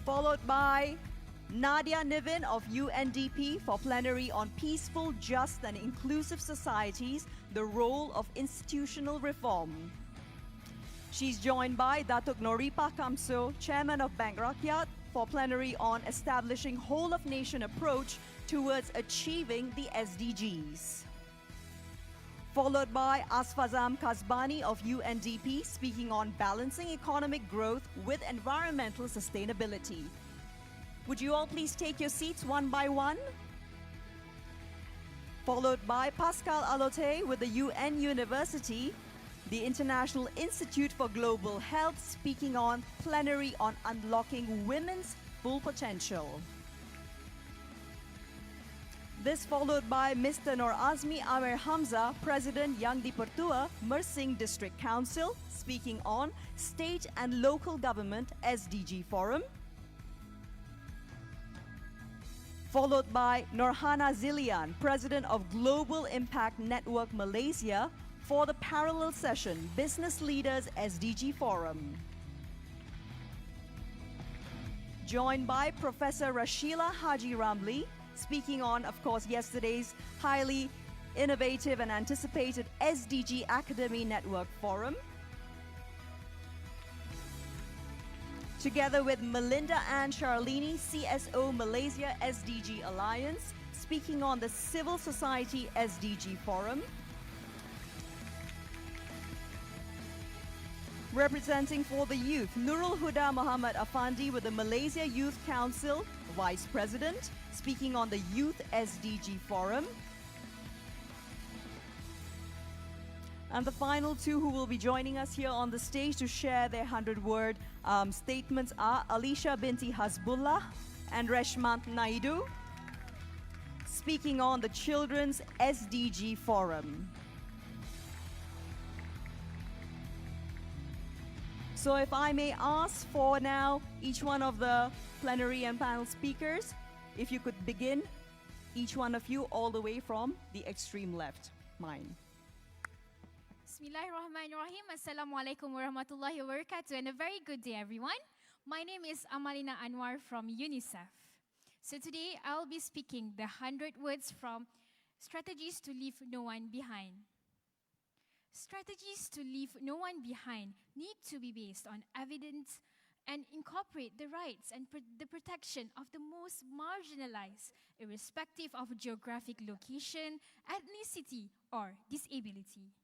Followed by Nadia Nivin of UNDP for plenary on peaceful, just and inclusive societies, the role of institutional reform. She's joined by Datuk Noripa Kamso, Chairman of Bank Rakyat, for plenary on establishing whole-of-nation approach towards achieving the SDGs. Followed by Asfazam Kasbani of UNDP, speaking on balancing economic growth with environmental sustainability. Would you all please take your seats one by one? Followed by Pascal Alote with the UN University, the International Institute for Global Health, speaking on plenary on unlocking women's full potential. This followed by Mr. Nur Azmi Amer Hamza, President Yang di Pertua, Mersing District Council, speaking on State and Local Government SDG Forum. Followed by Norhana Zilian, President of Global Impact Network Malaysia, for the parallel session, Business Leaders SDG Forum. Joined by Professor Rashila Haji Ramli, speaking on, of course, yesterday's highly innovative and anticipated SDG Academy Network Forum. Together with Melinda Ann Charlini, CSO Malaysia SDG Alliance, speaking on the Civil Society SDG Forum. Representing for the youth, Nurul Huda Muhammad Afandi with the Malaysia Youth Council, Vice President, speaking on the Youth SDG Forum. And the final two who will be joining us here on the stage to share their 100-word statements are Alicia Binti Hasbullah and Reshmant Naidu, speaking on the Children's SDG Forum. So if I may ask for now each one of the plenary and panel speakers, if you could begin, each one of you all the way from the extreme left, mine. Bismillahirrahmanirrahim. Assalamualaikum warahmatullahi wabarakatuh, and a very good day, everyone. My name is Amalina Anwar from UNICEF. So today I'll be speaking the 100 words from Strategies to Leave No One Behind. Strategies to leave no one behind need to be based on evidence and incorporate the rights and the protection of the most marginalized, irrespective of geographic location, ethnicity, or disability.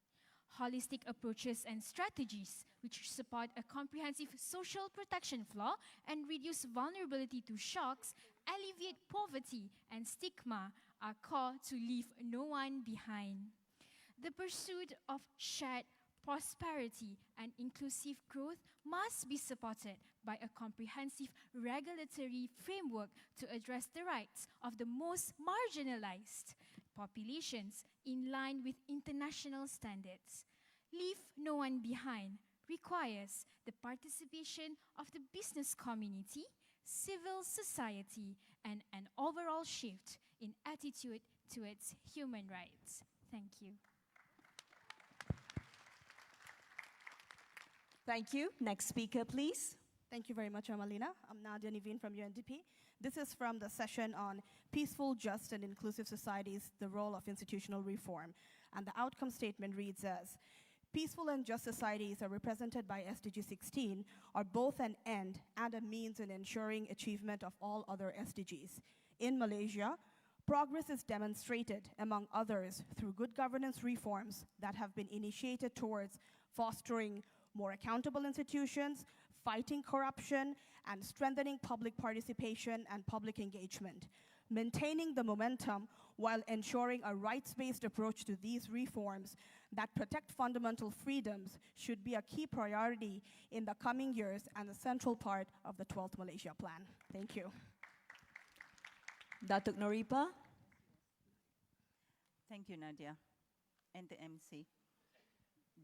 Holistic approaches and strategies which support a comprehensive social protection floor and reduce vulnerability to shocks, alleviate poverty and stigma are core to leave no one behind. The pursuit of shared prosperity and inclusive growth must be supported by a comprehensive regulatory framework to address the rights of the most marginalized populations in line with international standards. Leave no one behind requires the participation of the business community, civil society, and an overall shift in attitude towards human rights. Thank you. Thank you. Next speaker, please. Thank you very much, Amalina. I'm Nadia Nivin from UNDP. This is from the session on Peaceful, Just, and Inclusive Societies, the Role of Institutional Reform. And the outcome statement reads as, peaceful and just societies are represented by SDG 16 are both an end and a means in ensuring achievement of all other SDGs. In Malaysia, progress is demonstrated, among others, through good governance reforms that have been initiated towards fostering more accountable institutions, fighting corruption, and strengthening public participation and public engagement. Maintaining the momentum while ensuring a rights-based approach to these reforms that protect fundamental freedoms should be a key priority in the coming years and a central part of the 12th Malaysia Plan. Thank you. Datuk Noripa. Thank you, Nadia, and the MC.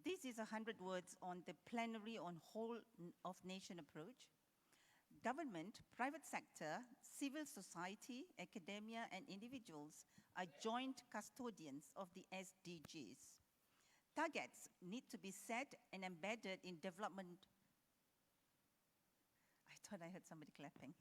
This is 100 words on the plenary on whole of nation approach. Government, private sector, civil society, academia, and individuals are joint custodians of the SDGs. Targets need to be set and embedded in development. I thought I heard somebody clapping.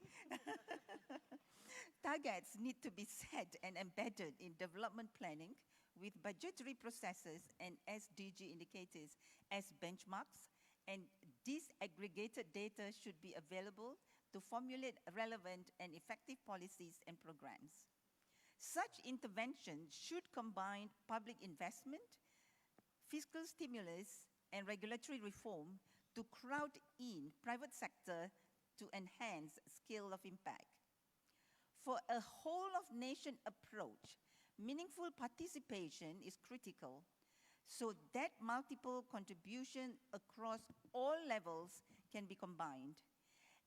Targets need to be set and embedded in development planning with budgetary processes and SDG indicators as benchmarks, and disaggregated data should be available to formulate relevant and effective policies and programs. Such interventions should combine public investment, fiscal stimulus, and regulatory reform to crowd in private sector to enhance scale of impact. For a whole-of-nation approach, meaningful participation is critical so that multiple contributions across all levels can be combined.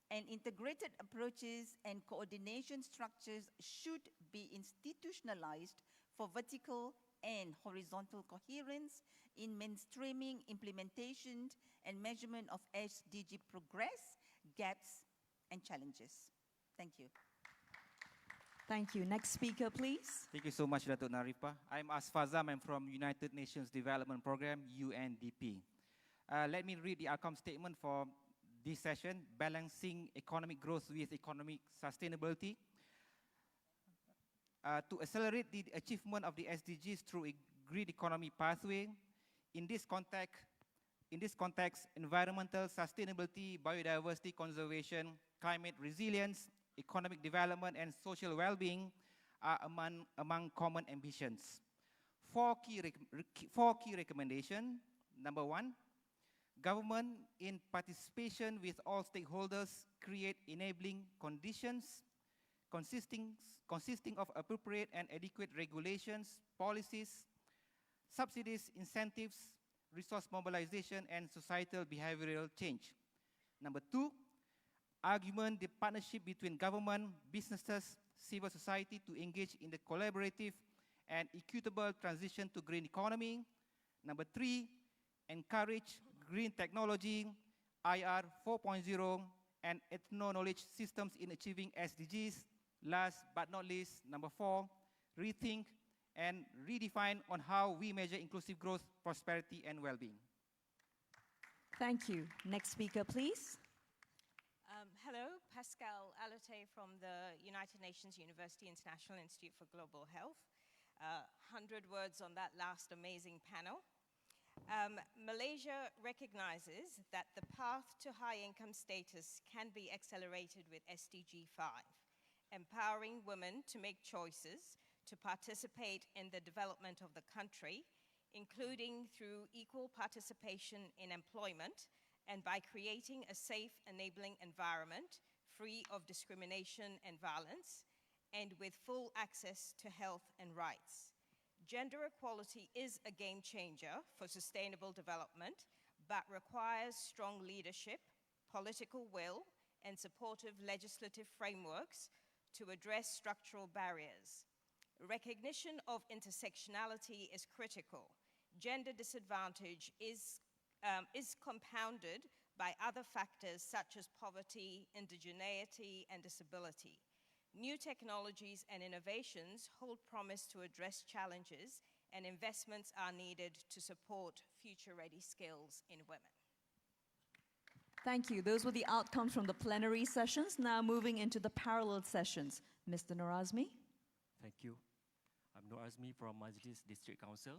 And integrated approaches and coordination structures should be institutionalized for vertical and horizontal coherence in mainstreaming implementation and measurement of SDG progress, gaps, and challenges. Thank you. Thank you. Next speaker, please. Thank you so much, Datuk Naripa. I'm Asfazam. I'm from United Nations Development Program, UNDP. Let me read the outcome statement for this session, balancing economic growth with economic sustainability. To accelerate the achievement of the SDGs through a green economy pathway, in this context, environmental sustainability, biodiversity conservation, climate resilience, economic development, and social well-being are among common ambitions. Four key recommendations. Number one, government, in participation with all stakeholders, create enabling conditions consisting of appropriate and adequate regulations, policies, subsidies, incentives, resource mobilization, and societal behavioral change. Number two, argument the partnership between government, businesses, civil society to engage in the collaborative and equitable transition to green economy. Number three, encourage green technology, IR 4.0, and ethno-knowledge systems in achieving SDGs. Last but not least, number four, rethink and redefine on how we measure inclusive growth, prosperity, and well-being. Thank you. Next speaker, please. Hello, Pascal Alote from the United Nations University International Institute for Global Health. 100 words on that last amazing panel. Malaysia recognizes that the path to high income status can be accelerated with SDG 5, empowering women to make choices to participate in the development of the country, including through equal participation in employment and by creating a safe, enabling environment free of discrimination and violence, and with full access to health and rights. Gender equality is a game changer for sustainable development, but requires strong leadership, political will, and supportive legislative frameworks to address structural barriers. Recognition of intersectionality is critical. Gender disadvantage is compounded by other factors such as poverty, indigeneity, and disability. New technologies and innovations hold promise to address challenges, and investments are needed to support future-ready skills in women. Thank you. Those were the outcomes from the plenary sessions. Now moving into the parallel sessions. Mr. Norazmi. Thank you. I'm Norazmi from Majlis District Council,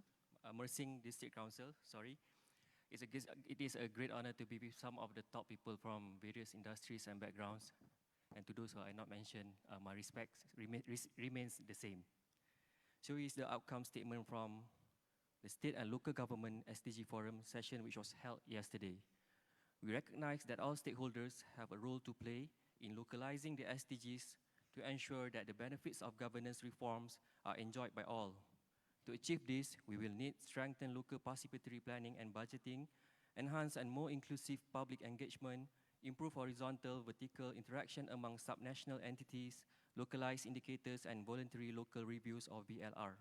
Mersing District Council, sorry. It is a great honor to be with some of the top people from various industries and backgrounds. And to those who I not mentioned, my respects remains the same. So is the outcome statement from the State and Local Government SDG Forum session, which was held yesterday. We recognize that all stakeholders have a role to play in localizing the SDGs to ensure that the benefits of governance reforms are enjoyed by all. To achieve this, we will need strengthen local participatory planning and budgeting, enhance and more inclusive public engagement, improve horizontal, vertical interaction among subnational entities, localized indicators, and voluntary local reviews of VLR.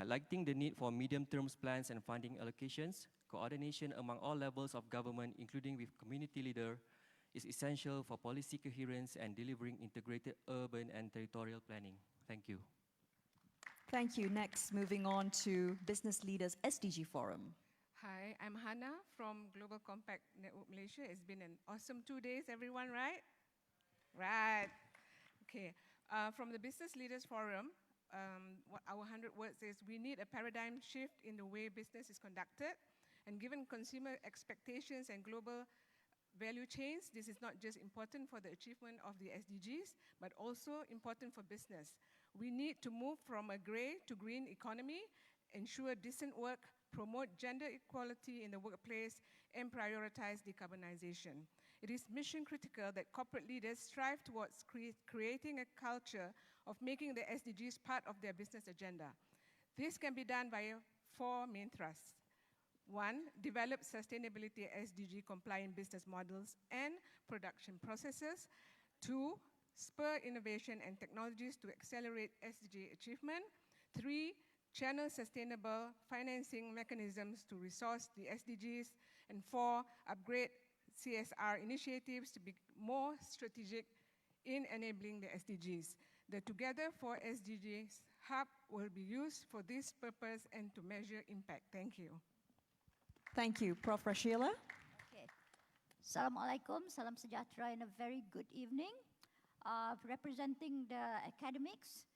Highlighting the need for medium-term plans and funding allocations, coordination among all levels of government, including with community leaders, is essential for policy coherence and delivering integrated urban and territorial planning. Thank you. Thank you. Next, moving on to Business Leaders SDG Forum. Hi, I'm Hannah from Global Compact Network Malaysia. It's been an awesome 2 days, everyone, right? Right. Okay. From the Business Leaders Forum, our 100 words is we need a paradigm shift in the way business is conducted. And given consumer expectations and global value chains, this is not just important for the achievement of the SDGs, but also important for business. We need to move from a gray to green economy, ensure decent work, promote gender equality in the workplace, and prioritize decarbonization. It is mission critical that corporate leaders strive towards creating a culture of making the SDGs part of their business agenda. This can be done via 4 main thrusts. 1, develop sustainability SDG compliant business models and production processes. 2, spur innovation and technologies to accelerate SDG achievement. 3, channel sustainable financing mechanisms to resource the SDGs. And 4, upgrade CSR initiatives to be more strategic in enabling the SDGs. The Together for SDGs Hub will be used for this purpose and to measure impact. Thank you. Thank you. Prof. Rashila. Okay. Assalamualaikum, salam sejahtera, and a very good evening. Representing the academics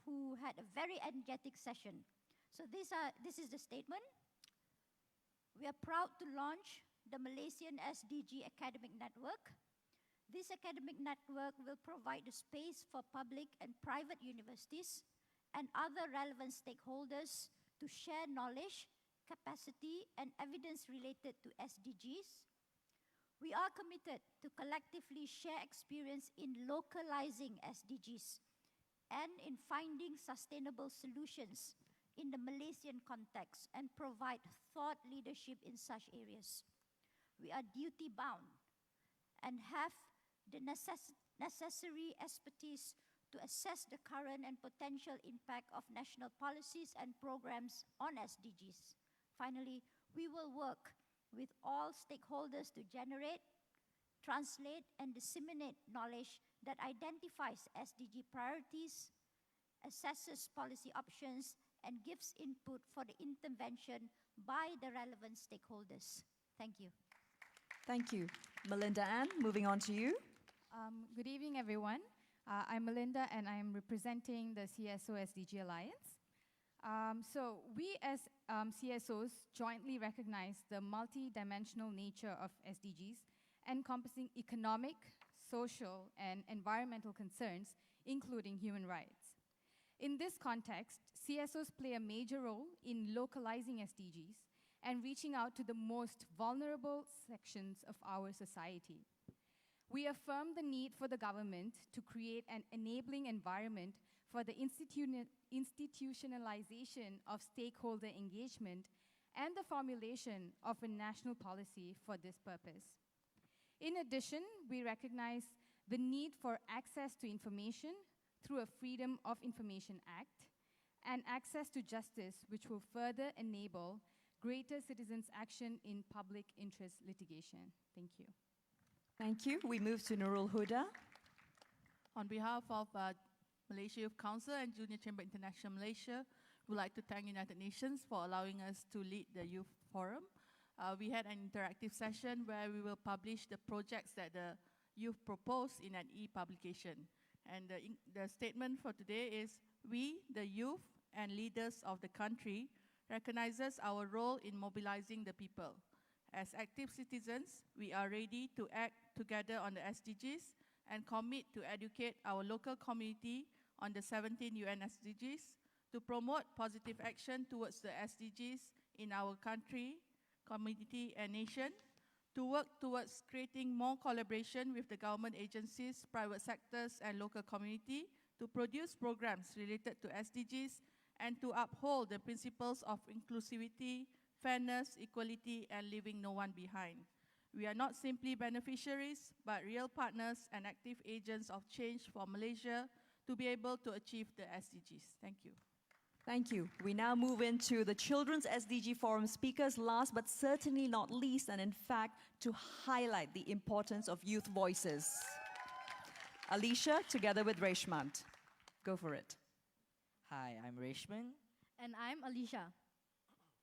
who had a very energetic session. So this is the statement. We are proud to launch the Malaysian SDG Academic Network. This academic network will provide a space for public and private universities and other relevant stakeholders to share knowledge, capacity, and evidence related to SDGs. We are committed to collectively share experience in localizing SDGs and in finding sustainable solutions in the Malaysian context and provide thought leadership in such areas. We are duty-bound and have the necessary expertise to assess the current and potential impact of national policies and programs on SDGs. Finally, we will work with all stakeholders to generate, translate, and disseminate knowledge that identifies SDG priorities, assesses policy options, and gives input for the intervention by the relevant stakeholders. Thank you. Thank you. Melinda Ann, moving on to you. Good evening, everyone. I'm Melinda, and I'm representing the CSO SDG Alliance. So we as CSOs jointly recognize the multi-dimensional nature of SDGs, encompassing economic, social, and environmental concerns, including human rights. In this context, CSOs play a major role in localizing SDGs and reaching out to the most vulnerable sections of our society. We affirm the need for the government to create an enabling environment for the institutionalization of stakeholder engagement and the formulation of a national policy for this purpose. In addition, we recognize the need for access to information through a Freedom of Information Act and access to justice, which will further enable greater citizens' action in public interest litigation. Thank you. Thank you. We move to Nurul Huda. On behalf of Malaysia Youth Council and Junior Chamber International Malaysia, we would like to thank United Nations for allowing us to lead the Youth Forum. We had an interactive session where we will publish the projects that the youth proposed in an e-publication. And the statement for today is, we, the youth and leaders of the country, recognizes our role in mobilizing the people. As active citizens, we are ready to act together on the SDGs and commit to educate our local community on the 17 UN SDGs, to promote positive action towards the SDGs in our country, community, and nation, to work towards creating more collaboration with the government agencies, private sectors, and local community to produce programs related to SDGs and to uphold the principles of inclusivity, fairness, equality, and leaving no one behind. We are not simply beneficiaries, but real partners and active agents of change for Malaysia to be able to achieve the SDGs. Thank you. Thank you. We now move into the Children's SDG Forum speakers, last but certainly not least, and in fact, to highlight the importance of youth voices. Alicia, together with Reshmant. Go for it. Hi, I'm Reshman. And I'm Alicia.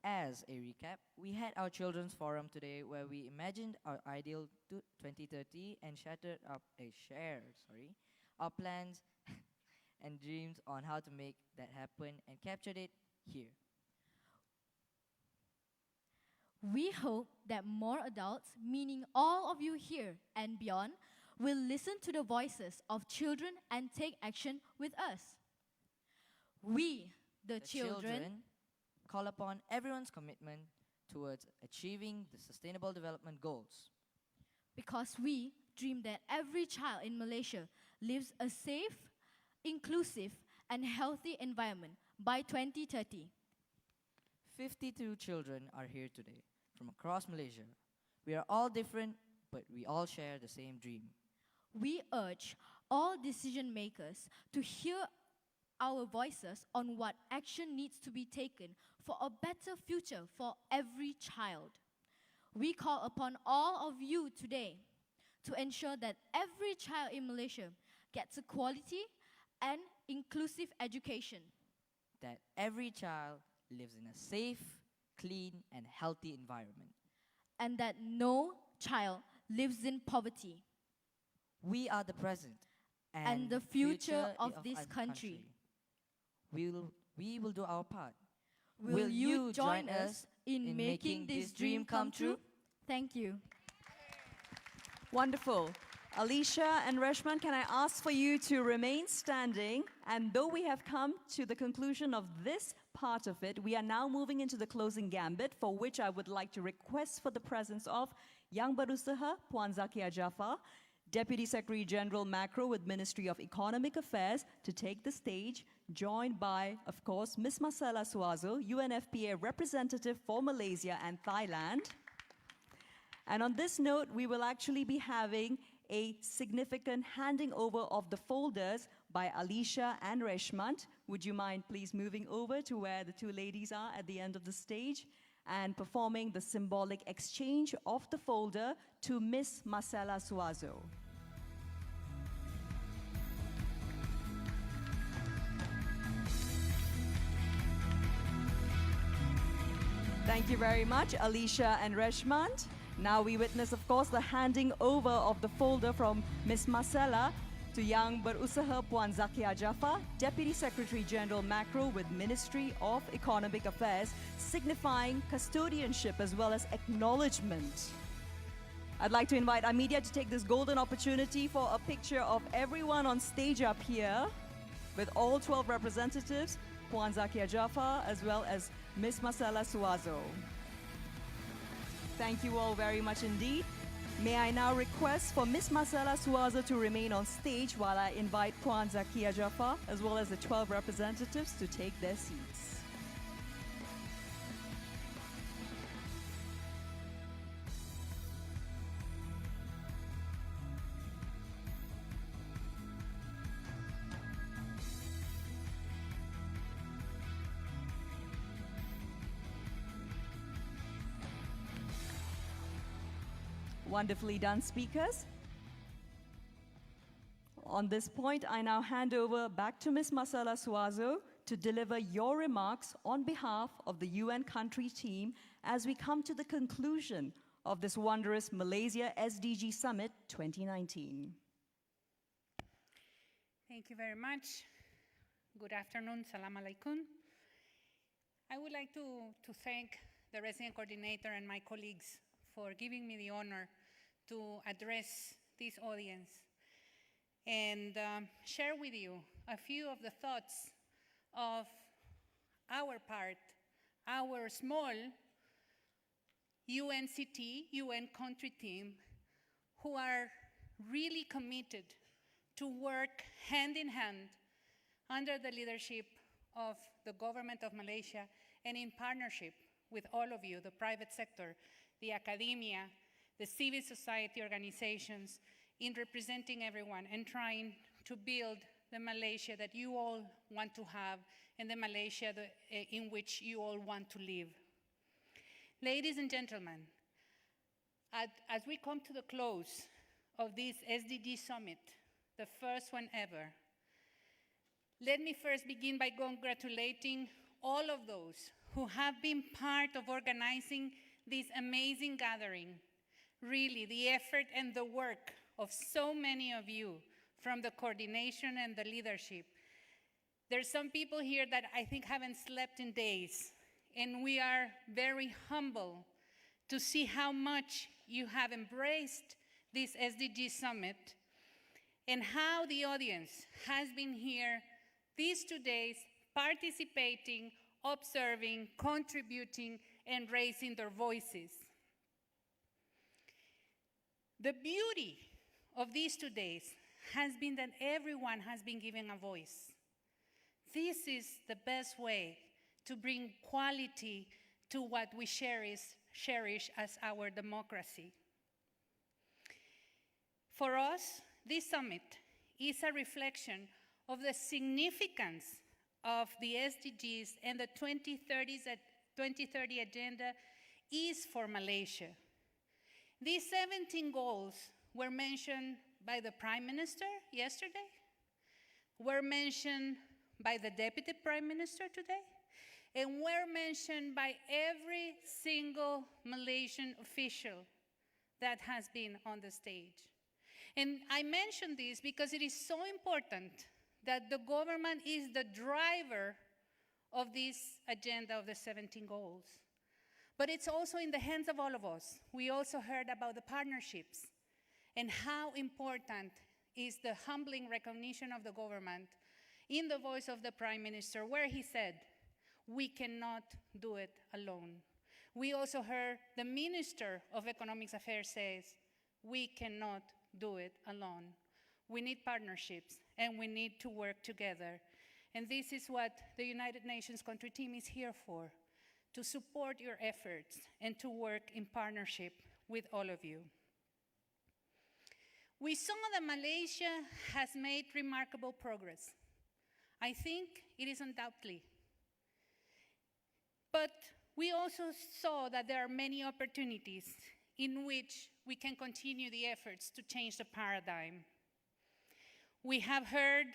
As a recap, we had our children's forum today where we imagined our ideal 2030 and shared our plans and dreams on how to make that happen and captured it here. We hope that more adults, meaning all of you here and beyond, will listen to the voices of children and take action with us. We, the children, call upon everyone's commitment towards achieving the Sustainable Development Goals. Because we dream that every child in Malaysia lives a safe, inclusive, and healthy environment by 2030. 52 children are here today from across Malaysia. We are all different, but we all share the same dream. We urge all decision makers to hear our voices on what action needs to be taken for a better future for every child. We call upon all of you today to ensure that every child in Malaysia gets a quality and inclusive education. That every child lives in a safe, clean, and healthy environment. And that no child lives in poverty. We are the present and the future of this country. We will do our part. Will you join us in making this dream come true? Thank you. Wonderful. Alicia and Reshman, can I ask for you to remain standing? And though we have come to the conclusion of this part of it, we are now moving into the closing gambit, for which I would like to request for the presence of Yang Berusaha Puan Zakia Jaafar, Deputy Secretary General Macro with Ministry of Economic Affairs, to take the stage, joined by, of course, Ms. Marcella Suazo, UNFPA representative for Malaysia and Thailand. And on this note, we will actually be having a significant handing over of the folders by Alicia and Reshmant. Would you mind please moving over to where the two ladies are at the end of the stage and performing the symbolic exchange of the folder to Ms. Marcella Suazo. Thank you very much, Alicia and Reshmant. Now we witness, of course, the handing over of the folder from Ms. Marcella to Yang Berusaha Puan Zakia Jaafar, Deputy Secretary General Macro with Ministry of Economic Affairs, signifying custodianship as well as acknowledgement. I'd like to invite our media to take this golden opportunity for a picture of everyone on stage up here with all 12 representatives, Puan Zakia Jaafar as well as Ms. Marcella Suazo. Thank you all very much indeed. May I now request for Ms. Marcella Suazo to remain on stage while I invite Puan Zakia Jaafar as well as the 12 representatives to take their seats. Wonderfully done, speakers. On this point, I now hand over back to Ms. Marcella Suazo to deliver your remarks on behalf of the UN country team as we come to the conclusion of this wondrous Malaysia SDG Summit 2019. Thank you very much. Good afternoon. Salam alaikum. I would like to thank the resident coordinator and my colleagues for giving me the honor to address this audience and share with you a few of the thoughts of our part, our small UNCT, UN country team, who are really committed to work hand in hand under the leadership of the government of Malaysia and in partnership with all of you, the private sector, the academia, the civil society organizations, in representing everyone and trying to build the Malaysia that you all want to have and the Malaysia in which you all want to live. Ladies and gentlemen, as we come to the close of this SDG Summit, the first one ever, let me first begin by congratulating all of those who have been part of organizing this amazing gathering. Really, the effort and the work of so many of you, from the coordination and the leadership. There's some people here that I think haven't slept in days, and we are very humble to see how much you have embraced this SDG Summit and how the audience has been here these 2 days participating, observing, contributing, and raising their voices. The beauty of these 2 days has been that everyone has been given a voice. This is the best way to bring quality to what we cherish as our democracy. For us, this summit is a reflection of the significance of the SDGs and the 2030 agenda is for Malaysia. These 17 goals were mentioned by the Prime Minister yesterday, were mentioned by the Deputy Prime Minister today, and were mentioned by every single Malaysian official that has been on the stage. And I mention this because it is so important that the government is the driver of this agenda of the 17 goals. But it's also in the hands of all of us. We also heard about the partnerships and how important is the humbling recognition of the government in the voice of the Prime Minister, where he said, we cannot do it alone. We also heard the Minister of Economic Affairs says, we cannot do it alone. We need partnerships and we need to work together. And this is what the United Nations country team is here for, to support your efforts and to work in partnership with all of you. We saw that Malaysia has made remarkable progress. I think it is undoubtedly. But we also saw that there are many opportunities in which we can continue the efforts to change the paradigm. We have heard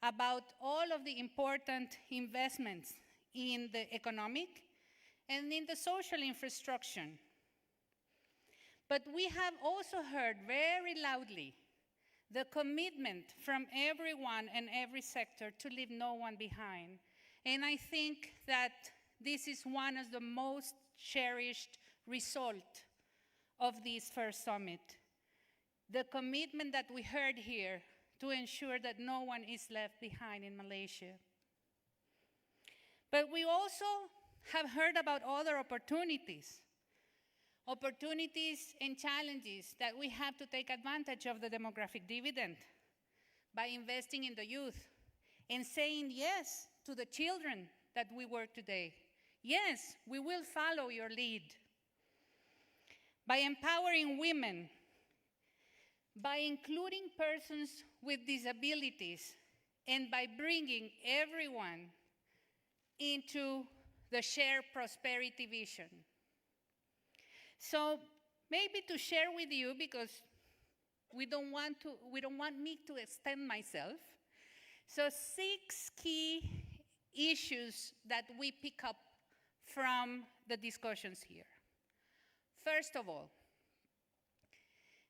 about all of the important investments in the economic and in the social infrastructure. But we have also heard very loudly the commitment from everyone and every sector to leave no one behind. And I think that this is one of the most cherished results of this first summit. The commitment that we heard here to ensure that no one is left behind in Malaysia. But we also have heard about other opportunities and challenges that we have to take advantage of the demographic dividend by investing in the youth and saying yes to the children that we work today. Yes, we will follow your lead. By empowering women, by including persons with disabilities, and by bringing everyone into the shared prosperity vision. So maybe to share with you, because we don't want me to extend myself. So 6 key issues that we pick up from the discussions here. First of all,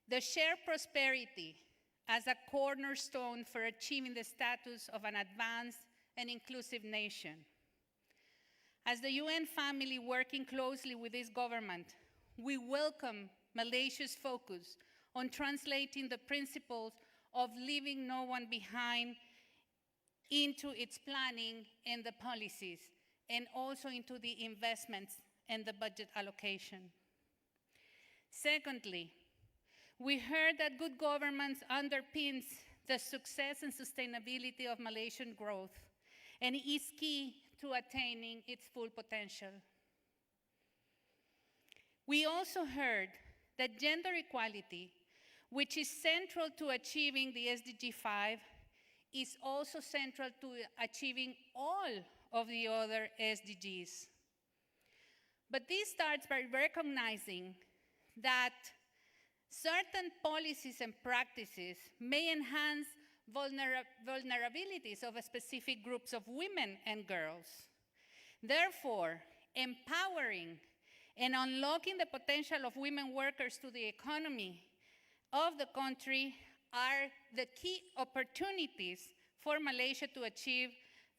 the shared prosperity as a cornerstone for achieving the status of an advanced and inclusive nation. As the UN family working closely with this government, we welcome Malaysia's focus on translating the principles of leaving no one behind into its planning and the policies, and also into the investments and the budget allocation. Secondly, we heard that good governance underpins the success and sustainability of Malaysian growth and is key to attaining its full potential. We also heard that gender equality, which is central to achieving the SDG 5, is also central to achieving all of the other SDGs. But this starts by recognizing that certain policies and practices may enhance vulnerabilities of specific groups of women and girls. Therefore, empowering and unlocking the potential of women workers to the economy of the country are the key opportunities for Malaysia to achieve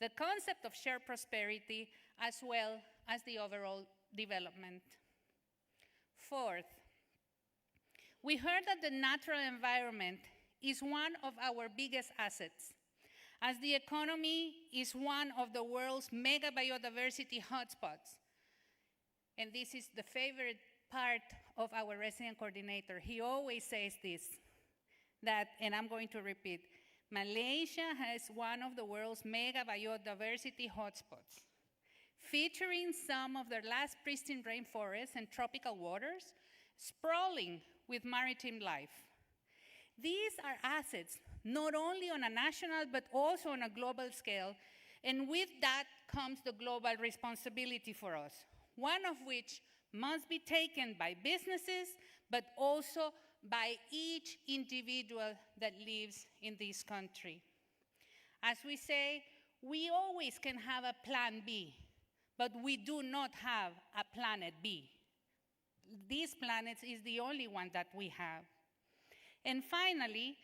the concept of shared prosperity as well as the overall development. Fourth, we heard that the natural environment is one of our biggest assets, as the economy is one of the world's mega biodiversity hotspots. And this is the favorite part of our resident coordinator. He always says this, that, and I'm going to repeat, Malaysia has one of the world's mega biodiversity hotspots, featuring some of the last pristine rainforests and tropical waters, sprawling with maritime life. These are assets not only on a national but also on a global scale, and with that comes the global responsibility for us, one of which must be taken by businesses but also by each individual that lives in this country. As we say, we always can have a plan B, but we do not have a planet B. This planet is the only one that we have. And finally,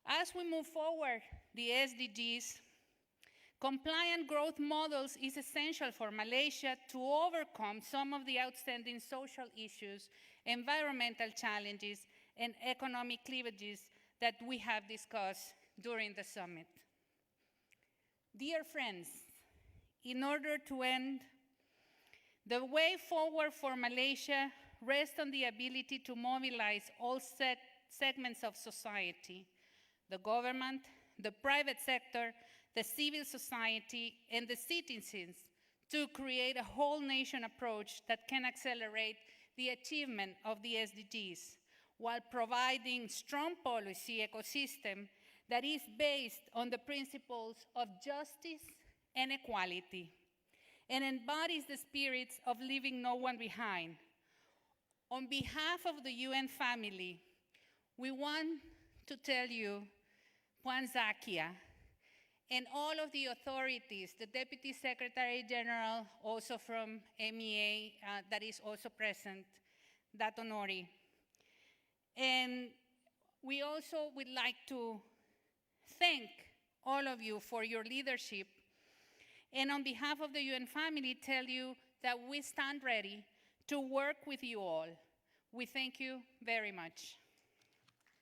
as we move forward the SDGs, compliant growth models is essential for Malaysia to overcome some of the outstanding social issues, environmental challenges, and economic cleavages that we have discussed during the summit. Dear friends, in order to end, the way forward for Malaysia rests on the ability to mobilize all segments of society, the government, the private sector, the civil society, and the citizens to create a whole nation approach that can accelerate the achievement of the SDGs while providing strong policy ecosystem that is based on the principles of justice and equality and embodies the spirits of leaving no one behind. On behalf of the UN family, we want to tell you, Puan Zakia, and all of the authorities, the Deputy Secretary General, also from MEA, that is also present, Dato Nori. And we also would like to thank all of you for your leadership. And on behalf of the UN family, tell you that we stand ready to work with you all. We thank you very much.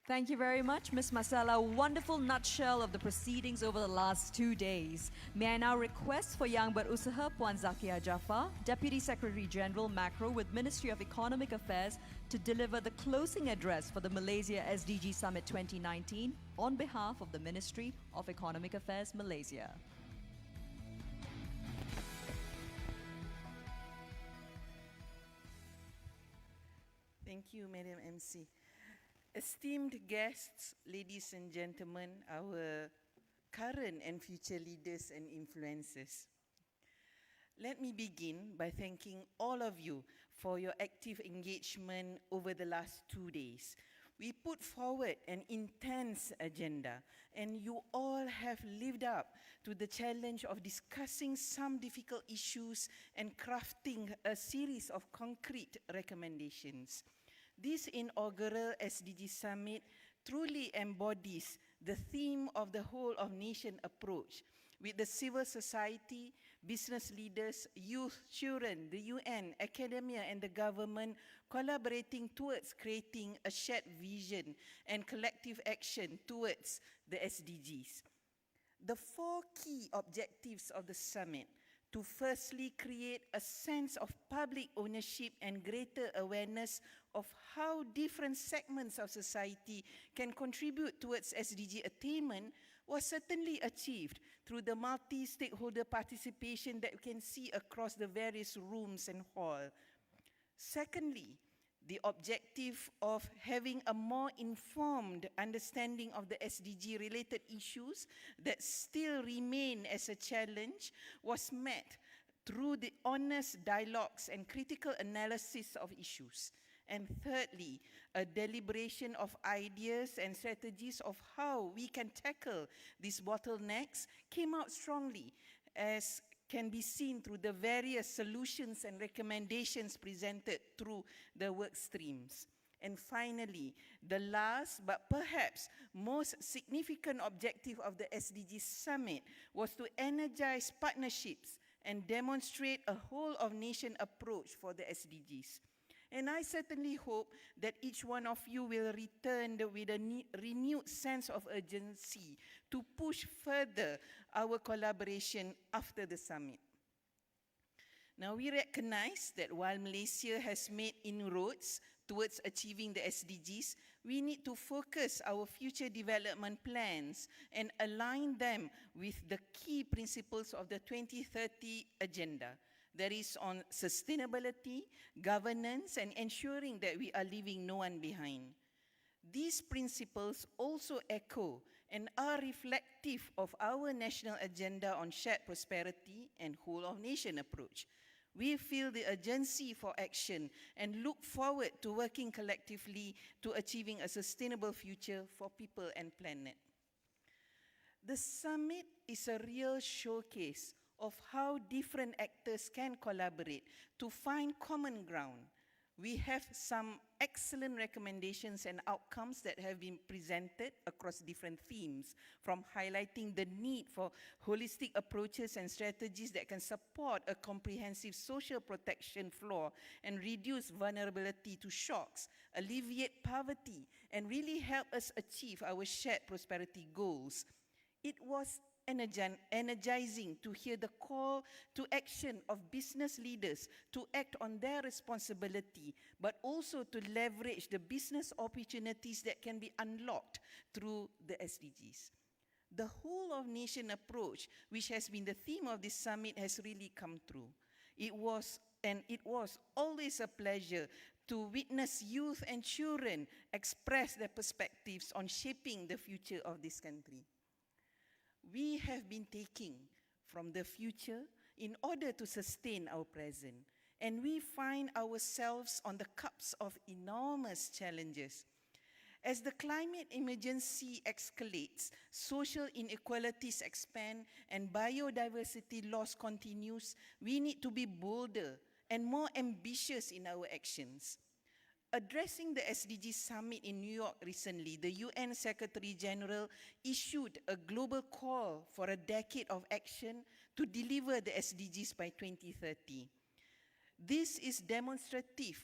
Thank you very much, Ms. Marcella. Wonderful nutshell of the proceedings over the last 2 days. May I now request for Yang Berusaha Puan Zakia Jaafar, Deputy Secretary General Macro with Ministry of Economic Affairs, to deliver the closing address for the Malaysia SDG Summit 2019 on behalf of the Ministry of Economic Affairs, Malaysia. Thank you, Madam MC. Esteemed guests, ladies and gentlemen, our current and future leaders and influencers. Let me begin by thanking all of you for your active engagement over the last 2 days. We put forward an intense agenda, and you all have lived up to the challenge of discussing some difficult issues and crafting a series of concrete recommendations. This inaugural SDG Summit truly embodies the theme of the whole of nation approach, with the civil society, business leaders, youth, children, the UN, academia, and the government collaborating towards creating a shared vision and collective action towards the SDGs. The 4 key objectives of the summit to firstly create a sense of public ownership and greater awareness of how different segments of society can contribute towards SDG attainment was certainly achieved through the multi-stakeholder participation that we can see across the various rooms and hall. Secondly, the objective of having a more informed understanding of the SDG-related issues that still remain as a challenge was met through the honest dialogues and critical analysis of issues. And thirdly, a deliberation of ideas and strategies of how we can tackle these bottlenecks came out strongly, as can be seen through the various solutions and recommendations presented through the work streams. And finally, the last but perhaps most significant objective of the SDG Summit was to energize partnerships and demonstrate a whole-of-nation approach for the SDGs. And I certainly hope that each one of you will return with a renewed sense of urgency to push further our collaboration after the summit. Now, we recognize that while Malaysia has made inroads towards achieving the SDGs, we need to focus our future development plans and align them with the key principles of the 2030 agenda. That is on sustainability, governance, and ensuring that we are leaving no one behind. These principles also echo and are reflective of our national agenda on shared prosperity and whole-of-nation approach. We feel the urgency for action and look forward to working collectively to achieving a sustainable future for people and planet. The summit is a real showcase of how different actors can collaborate to find common ground. We have some excellent recommendations and outcomes that have been presented across different themes, from highlighting the need for holistic approaches and strategies that can support a comprehensive social protection floor and reduce vulnerability to shocks, alleviate poverty, and really help us achieve our shared prosperity goals. It was energizing to hear the call to action of business leaders to act on their responsibility, but also to leverage the business opportunities that can be unlocked through the SDGs. The whole-of-nation approach, which has been the theme of this summit, has really come through. It was always a pleasure to witness youth and children express their perspectives on shaping the future of this country. We have been taking from the future in order to sustain our present, and we find ourselves on the cusp of enormous challenges. As the climate emergency escalates, social inequalities expand, and biodiversity loss continues, we need to be bolder and more ambitious in our actions. Addressing the SDG Summit in New York recently, the UN Secretary General issued a global call for a decade of action to deliver the SDGs by 2030. This is demonstrative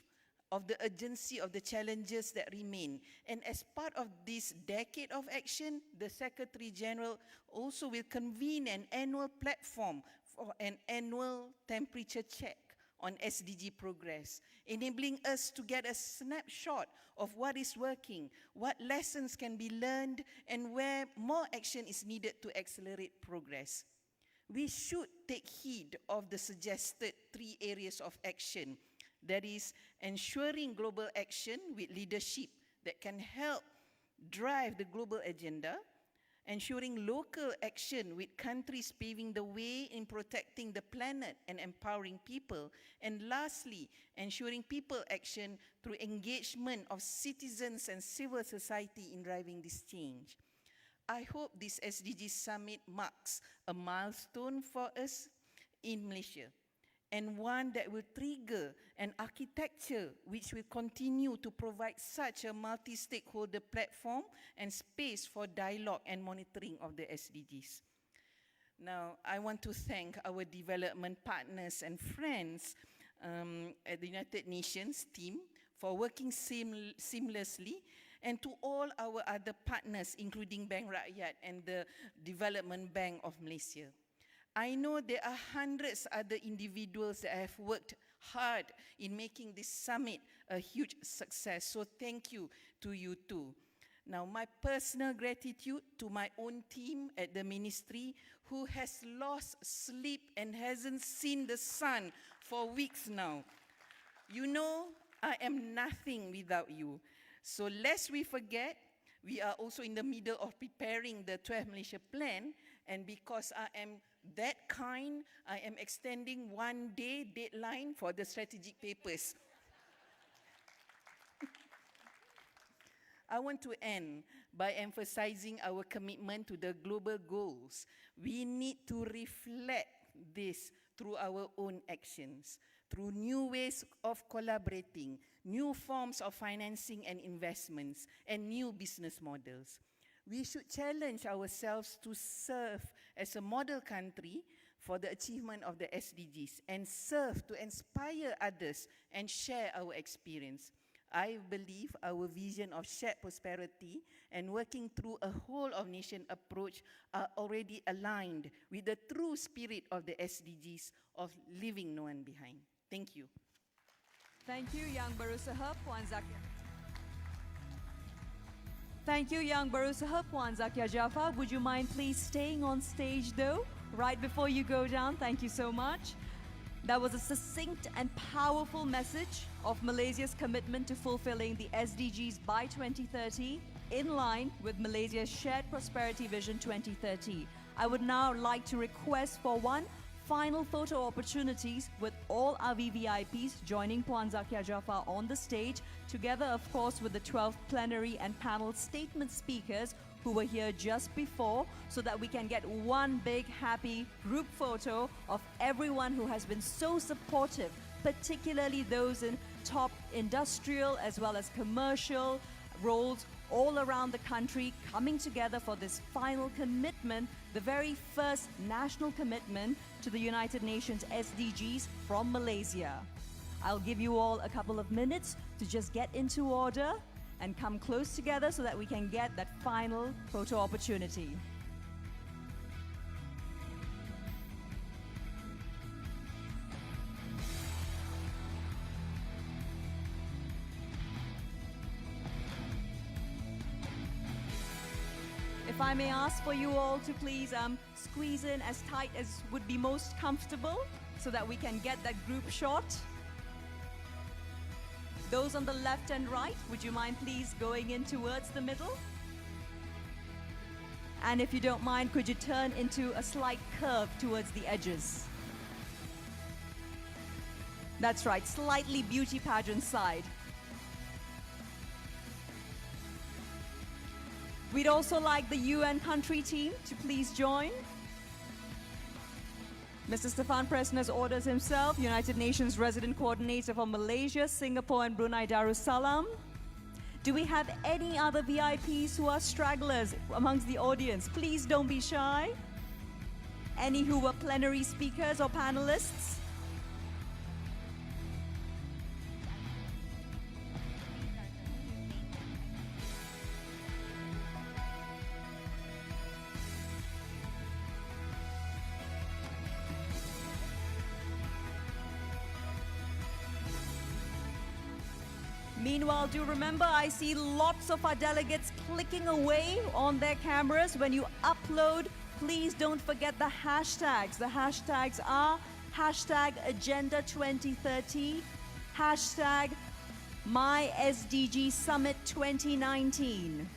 of the urgency of the challenges that remain. And as part of this decade of action, the Secretary General also will convene an annual platform for an annual temperature check on SDG progress, enabling us to get a snapshot of what is working, what lessons can be learned, and where more action is needed to accelerate progress. We should take heed of the suggested 3 areas of action, that is, ensuring global action with leadership that can help drive the global agenda, ensuring local action with countries paving the way in protecting the planet and empowering people, and lastly, ensuring people action through engagement of citizens and civil society in driving this change. I hope this SDG Summit marks a milestone for us in Malaysia, and one that will trigger an architecture which will continue to provide such a multi-stakeholder platform and space for dialogue and monitoring of the SDGs. Now, I want to thank our development partners and friends at the United Nations team for working seamlessly, and to all our other partners, including Bank Rakyat and the Development Bank of Malaysia. I know there are hundreds other individuals that have worked hard in making this summit a huge success. So thank you to you too. Now, my personal gratitude to my own team at the ministry who has lost sleep and hasn't seen the sun for weeks now. You know, I am nothing without you. So lest we forget, we are also in the middle of preparing the 12 Malaysia plan, and because I am that kind, I am extending 1 day deadline for the strategic papers. I want to end by emphasizing our commitment to the global goals. We need to reflect this through our own actions, through new ways of collaborating, new forms of financing and investments, and new business models. We should challenge ourselves to serve as a model country for the achievement of the SDGs and serve to inspire others and share our experience. I believe our vision of shared prosperity and working through a whole of nation approach are already aligned with the true spirit of the SDGs of leaving no one behind. Thank you. Thank you, Yang Berusaha Puan Zakia. Thank you, Yang Berusaha Puan Zakia Jaffa. Would you mind please staying on stage though, right before you go down? Thank you so much. That was a succinct and powerful message of Malaysia's commitment to fulfilling the SDGs by 2030, in line with Malaysia's Shared Prosperity Vision 2030. I would now like to request for one final photo opportunities with all our VVIPs joining Puan Zakia Jaffa on the stage, together of course with the 12th plenary and panel statement speakers who were here just before, so that we can get one big happy group photo of everyone who has been so supportive, particularly those in top industrial as well as commercial roles all around the country, coming together for this final commitment, the very first national commitment to the United Nations SDGs from Malaysia. I'll give you all a couple of minutes to just get into order and come close together so that we can get that final photo opportunity. If I may ask for you all to please squeeze in as tight as would be most comfortable so that we can get that group shot. Those on the left and right, would you mind please going in towards the middle? And if you don't mind, could you turn into a slight curve towards the edges? That's right, slightly beauty pageant side. We'd also like the UN country team to please join. Mr. Stefan Presner's orders himself, United Nations Resident Coordinator for Malaysia, Singapore and Brunei Darussalam. Do we have any other VIPs who are stragglers amongst the audience? Please don't be shy. Any who were plenary speakers or panelists? Meanwhile, do remember, I see lots of our delegates clicking away on their cameras. When you upload, please don't forget the hashtags. The hashtags are hashtag Agenda 2030, hashtag My SDG Summit 2019.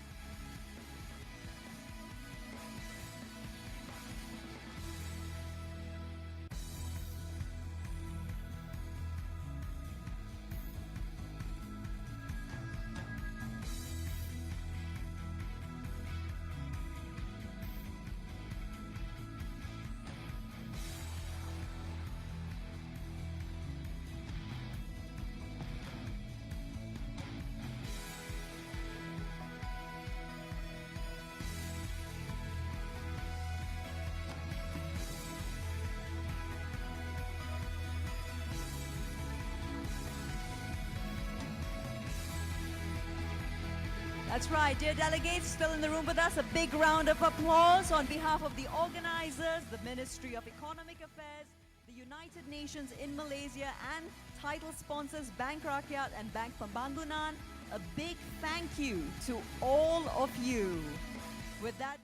That's right, dear delegates still in the room with us, a big round of applause on behalf of the organizers, the Ministry of Economic Affairs, the United Nations in Malaysia, and title sponsors Bank Rakyat and Bank Pembangunan. A big thank you to all of you. With that,